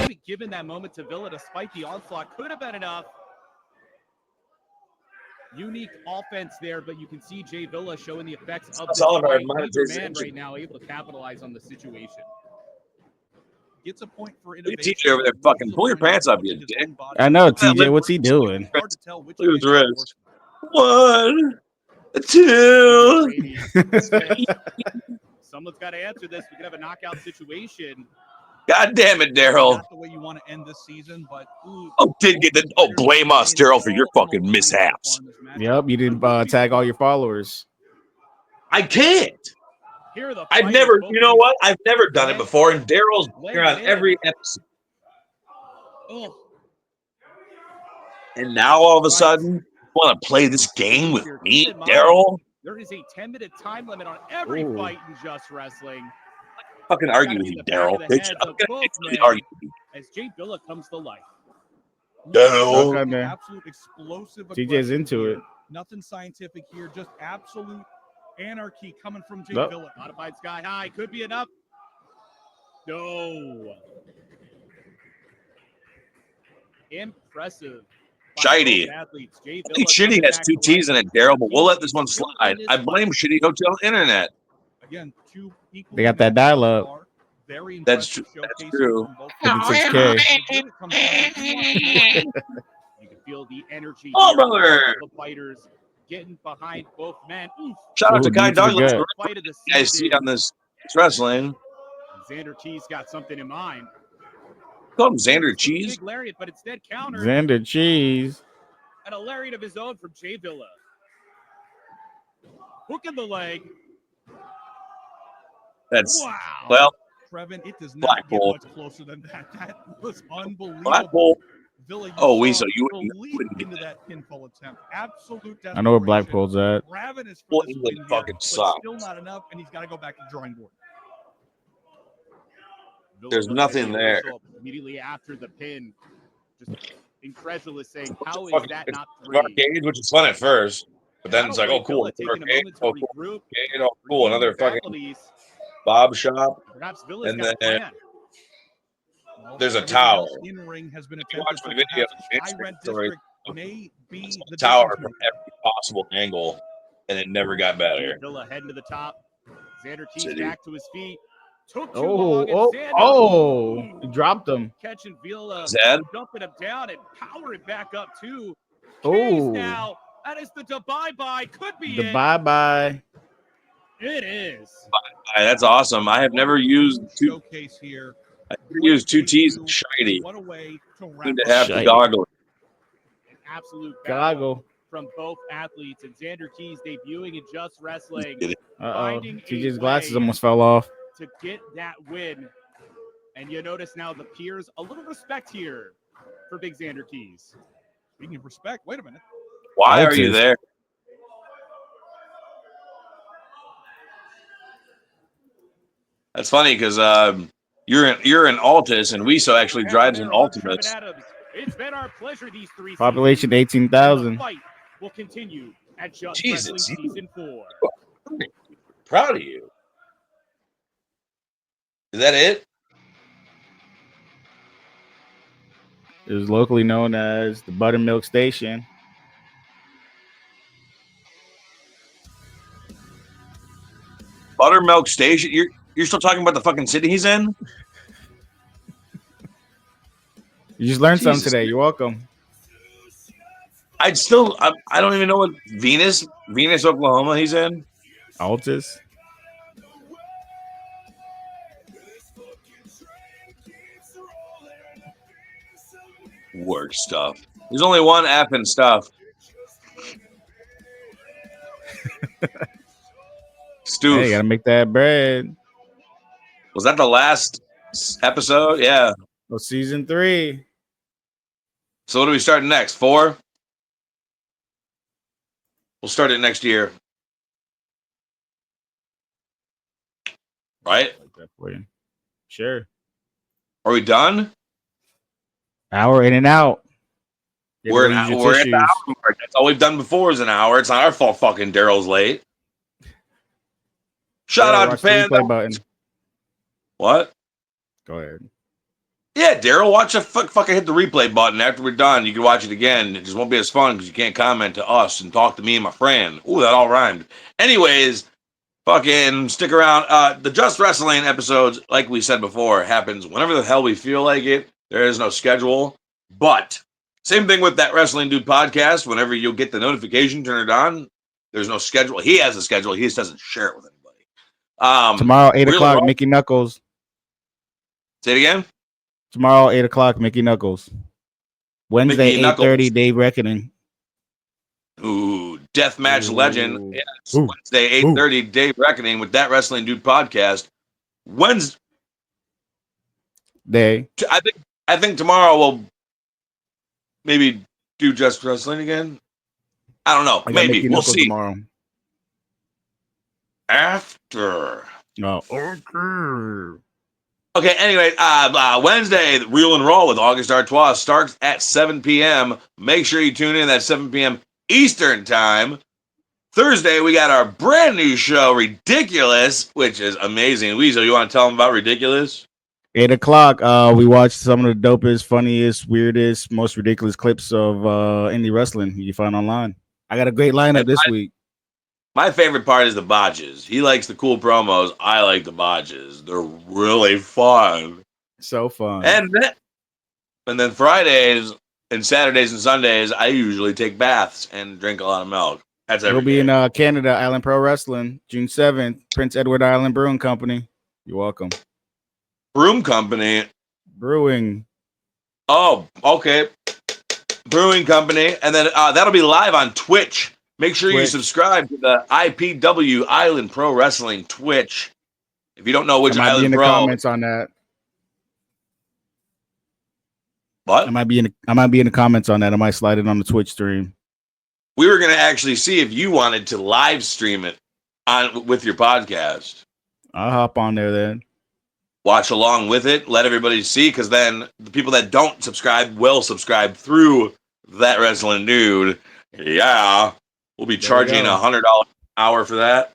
Speaker 4: Maybe given that moment to Villa despite the onslaught could have been enough. Unique offense there, but you can see Jay Villa showing the effects of
Speaker 1: That's
Speaker 4: this
Speaker 1: all of our
Speaker 4: fight. Neither
Speaker 1: monetization.
Speaker 4: man right now able to capitalize on the situation.
Speaker 3: Gets a point for
Speaker 1: Look at
Speaker 3: innovation.
Speaker 1: TJ over there fucking pull your pants up, you dick.
Speaker 2: I know,
Speaker 1: Look at that
Speaker 2: TJ. What's he doing?
Speaker 3: Hard to tell which
Speaker 1: Look at his
Speaker 3: way
Speaker 1: wrist. 1, 2.
Speaker 4: Brady, someone's got to answer this. We could have a knockout situation.
Speaker 1: God damn it, Daryl.
Speaker 3: Not the way you want to end this season, but
Speaker 1: Blame us, Daryl, for your fucking mishaps.
Speaker 2: Yep, you didn't tag all your followers.
Speaker 1: I can't.
Speaker 4: Here are the
Speaker 1: I've
Speaker 4: fighters,
Speaker 1: never,
Speaker 4: both
Speaker 1: you
Speaker 4: of
Speaker 1: know
Speaker 4: these
Speaker 1: what? I've never done it before, and Daryl's here on
Speaker 4: in.
Speaker 1: every episode.
Speaker 4: Oh,
Speaker 1: And now all of a sudden, you want to play this game with me, Daryl?
Speaker 4: there is a 10-minute time limit on every fight in Just Wrestling.
Speaker 1: Fucking argue with you, Daryl. I'm gonna argue with you.
Speaker 4: As Jay Villa comes to life.
Speaker 1: Daryl.
Speaker 2: Okay, man.
Speaker 3: Absolute explosive.
Speaker 2: TJ's into it.
Speaker 3: Nothing scientific here, just absolute anarchy coming from Jay
Speaker 2: Nope.
Speaker 3: Villa.
Speaker 4: Modified sky high. Could be enough. No. Impressive.
Speaker 1: Shitey.
Speaker 4: Athletes. Jay
Speaker 1: I think
Speaker 4: Villa
Speaker 1: Shitty has 2 T's in it, Daryl, but we'll let this one slide. I blame Shitty Hotel Internet.
Speaker 3: Again, two equally
Speaker 2: They got that dial-up.
Speaker 3: are very
Speaker 1: That's
Speaker 3: impressive
Speaker 1: that's
Speaker 3: showcasing
Speaker 1: true.
Speaker 3: from both
Speaker 2: 56K.
Speaker 3: When it comes down to who wants more,
Speaker 4: You can feel the energy
Speaker 1: Oh,
Speaker 4: here
Speaker 1: brother.
Speaker 4: of the fighters getting behind both men. Oof.
Speaker 1: Shout out to
Speaker 2: Ooh,
Speaker 1: Kai
Speaker 2: knee to the
Speaker 1: Douglas.
Speaker 2: gut.
Speaker 4: Fight of the
Speaker 1: You guys see on this wrestling.
Speaker 4: Xander Keys got something in mind.
Speaker 1: Call him Xander Cheese.
Speaker 4: Big lariat, but instead countered.
Speaker 2: Xander Cheese.
Speaker 4: And a lariat of his own from Jay Villa. Hook in the leg.
Speaker 1: That's
Speaker 4: Wow.
Speaker 1: well,
Speaker 3: Trevin, it does
Speaker 1: Black
Speaker 3: not get
Speaker 1: Bull.
Speaker 3: much closer than that. That was unbelievable.
Speaker 1: Black Bull.
Speaker 3: Villa, you
Speaker 1: Oh,
Speaker 3: saw
Speaker 1: WISO, you
Speaker 3: the
Speaker 1: wouldn't
Speaker 3: leap
Speaker 1: get
Speaker 3: into that pinfall attempt. Absolute
Speaker 2: I know where
Speaker 3: desperation.
Speaker 2: Blackpool's at.
Speaker 3: Ravenous
Speaker 1: Well,
Speaker 3: for this
Speaker 1: England
Speaker 3: win here,
Speaker 1: fucking
Speaker 3: but
Speaker 1: sucks.
Speaker 3: still not enough, and he's got to go back to the drawing board.
Speaker 1: There's nothing there.
Speaker 4: Immediately after the pin, just incredulous, saying, "How is
Speaker 1: Fucking-
Speaker 4: that
Speaker 1: it's
Speaker 4: not
Speaker 1: an
Speaker 4: three?"
Speaker 1: arcade, which is fun at first, but then it's like, oh, cool.
Speaker 4: Villa taking a
Speaker 1: Arcade.
Speaker 4: moment to
Speaker 1: Oh, cool.
Speaker 4: regroup.
Speaker 1: Arcade. Oh, cool. Another
Speaker 4: regain
Speaker 1: fucking
Speaker 4: faculties.
Speaker 1: Bob shop.
Speaker 4: Perhaps Villa's
Speaker 1: And
Speaker 4: got a
Speaker 1: then-
Speaker 4: plan.
Speaker 3: Well,
Speaker 1: There's a
Speaker 3: everything
Speaker 1: tower.
Speaker 3: else in ring has been
Speaker 1: If you
Speaker 3: attempted,
Speaker 1: watch
Speaker 3: so
Speaker 1: my video
Speaker 3: perhaps
Speaker 1: on
Speaker 3: high rent
Speaker 1: Instagram story,
Speaker 3: district may be the
Speaker 1: Tower
Speaker 3: difference
Speaker 1: from
Speaker 3: maker.
Speaker 1: every possible angle, and it never got better.
Speaker 4: Villa heading to the top. Xander Keys
Speaker 1: City.
Speaker 4: back to his feet. Took too
Speaker 2: Oh,
Speaker 4: long. And Xander
Speaker 2: He dropped him.
Speaker 4: catching Villa,
Speaker 1: Zed?
Speaker 4: dumping him down and powering back up too. Keys
Speaker 2: Oh,
Speaker 4: now. That is the bye-bye. Could be
Speaker 2: the
Speaker 4: it.
Speaker 2: bye-bye.
Speaker 4: It is.
Speaker 1: That's awesome. I have never used two.
Speaker 3: Showcase here.
Speaker 1: I never used 2 T's. Shiny.
Speaker 3: What a way to wrap
Speaker 1: Need to
Speaker 3: up
Speaker 1: have
Speaker 2: Shiny.
Speaker 1: the goggle.
Speaker 4: An absolute battle
Speaker 2: Goggle.
Speaker 4: from both athletes. And Xander Keys debuting in Just Wrestling
Speaker 2: Uh-oh.
Speaker 4: Finding a
Speaker 2: TJ's glasses
Speaker 4: way.
Speaker 2: almost fell off.
Speaker 4: to get that win. And you notice now the peers, a little respect here for Big Xander Keys.
Speaker 3: Speaking of respect, wait a minute.
Speaker 1: Why are you
Speaker 2: Altus.
Speaker 1: there? That's funny because you're in Altus, and WISO actually drives an Ultimus.
Speaker 4: It's been our pleasure these 3
Speaker 2: Population
Speaker 4: seasons.
Speaker 2: 18,000.
Speaker 4: The fight will continue at Just
Speaker 1: Jesus,
Speaker 4: Wrestling
Speaker 1: you-
Speaker 4: Season 4.
Speaker 1: Proud of you. Is that it?
Speaker 2: It was locally known as the Buttermilk Station.
Speaker 1: Buttermilk Station. You're still talking about the fucking city he's in?
Speaker 2: You just learned something
Speaker 1: Jesus.
Speaker 2: today. You're welcome.
Speaker 1: I don't even know what Venus, Oklahoma he's in.
Speaker 2: Altus.
Speaker 1: Work stuff. There's only one F in stuff. Stoof.
Speaker 2: Hey, gotta make that bread.
Speaker 1: Was that the last episode? Yeah.
Speaker 2: Well, season 3.
Speaker 1: So what are we starting next? 4? We'll start it next year. Right?
Speaker 2: Like that for you. Sure.
Speaker 1: Are we done?
Speaker 2: Hour in and out. You
Speaker 1: We're
Speaker 2: gotta go use
Speaker 1: we're
Speaker 2: your
Speaker 1: at the
Speaker 2: tissues.
Speaker 1: hour mark. That's all we've done before is an hour. It's not our fault fucking Daryl's late. Shout
Speaker 2: Daryl,
Speaker 1: out to
Speaker 2: watch the
Speaker 1: Panda.
Speaker 2: replay button.
Speaker 1: What?
Speaker 2: Go ahead.
Speaker 1: Yeah, Daryl, watch fucking hit the replay button after we're done. You can watch it again. It just won't be as fun because you can't comment to us and talk to me and my friend. Ooh, that all rhymed. Anyways, fucking stick around. The Just Wrestling episodes, like we said before, happens whenever the hell we feel like it. There is no schedule. But same thing with that Wrestling Dude podcast. Whenever you'll get the notification, turn it on. There's no schedule. He has a schedule. He just doesn't share it with anybody.
Speaker 2: Tomorrow, 8
Speaker 1: Real
Speaker 2: o'clock,
Speaker 1: Raw-
Speaker 2: Mickey Knuckles.
Speaker 1: Say it again.
Speaker 2: Tomorrow, 8 o'clock, Mickey Knuckles. Wednesday,
Speaker 1: Mickey Knuckles.
Speaker 2: 8:30, Dave Reckoning.
Speaker 1: Ooh, Deathmatch
Speaker 2: Ooh.
Speaker 1: Legend. Yes.
Speaker 2: Ooh.
Speaker 1: Wednesday, 8:30, Dave Reckoning with that Wrestling Dude podcast. Wednesday, I think tomorrow we'll maybe do Just Wrestling again. I don't know.
Speaker 2: I got
Speaker 1: Maybe.
Speaker 2: Mickey
Speaker 1: We'll
Speaker 2: Knuckles
Speaker 1: see.
Speaker 2: tomorrow.
Speaker 1: After.
Speaker 2: No.
Speaker 1: Okay, anyway, Wednesday, Real and Raw with August Artois starts at 7 p.m. Make sure you tune in at 7 p.m. Eastern Time. Thursday, we got our brand new show, Ridiculous, which is amazing. Weasel, you want to tell them about Ridiculous?
Speaker 2: 8 o'clock. We watched some of the dopest, funniest, weirdest, most ridiculous clips of indie wrestling you can find online. I got a great lineup this week.
Speaker 1: My favorite part is the botches. He likes the cool promos. I like the botches. They're really fun.
Speaker 2: So fun.
Speaker 1: And then Fridays and Saturdays and Sundays, I usually take baths and drink a lot of milk. That's every
Speaker 2: We'll be
Speaker 1: day.
Speaker 2: in Canada, Island Pro Wrestling, June 7th, Prince Edward Island Brewing Company. You're welcome.
Speaker 1: Broom Company.
Speaker 2: Brewing.
Speaker 1: Oh, okay. Brewing Company. And then that'll be live on Twitch. Make sure you subscribe to the IPW Island Pro Wrestling Twitch. If you don't know which
Speaker 2: I might
Speaker 1: Island
Speaker 2: be in the
Speaker 1: Pro,
Speaker 2: comments on that.
Speaker 1: what?
Speaker 2: I might be in the comments on that. I might slide it on the Twitch stream.
Speaker 1: We were going to actually see if you wanted to live stream it on with your podcast.
Speaker 2: I'll hop on there then.
Speaker 1: Watch along with it. Let everybody see, because then the people that don't subscribe will subscribe through that Wrestling Dude. Yeah. We'll be charging $100 an hour for that.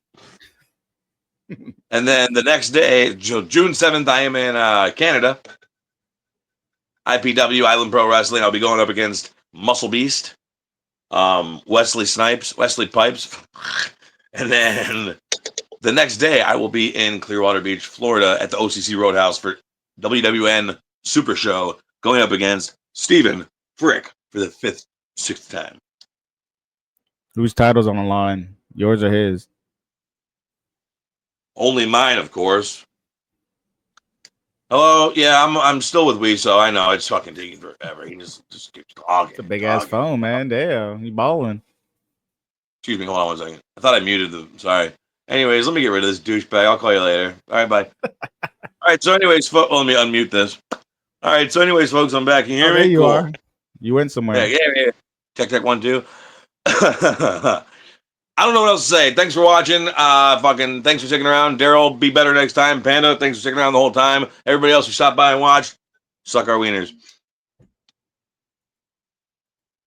Speaker 1: And then the next day, June 7th, I am in Canada. IPW Island Pro Wrestling. I'll be going up against Muscle Beast, Wesley Pipes. And then the next day, I will be in Clearwater Beach, Florida at the OCC Roadhouse for WWN Super Show, going up against Stephen Frick for the 6th time.
Speaker 2: Whose title's on the line? Yours or his?
Speaker 1: Only mine, of course. Hello, yeah, I'm still with WISO. I know it's fucking taking forever. He just keeps talking.
Speaker 2: It's a big ass phone, man. Damn, he balling.
Speaker 1: Excuse me, hold on 1 second. I thought I muted them. Sorry. Anyways, let me get rid of this douchebag. I'll call you later. All right, bye. All right, so anyways, let me unmute this. All right, so anyways, folks, I'm back. Can you hear me?
Speaker 2: There you
Speaker 1: cool.
Speaker 2: are. You went somewhere.
Speaker 1: Yeah. Check 1 2. I don't know what else to say. Thanks for watching. Thanks for sticking around. Daryl, be better next time. Panda, thanks for sticking around the whole time. Everybody else who stopped by and watched, suck our wieners.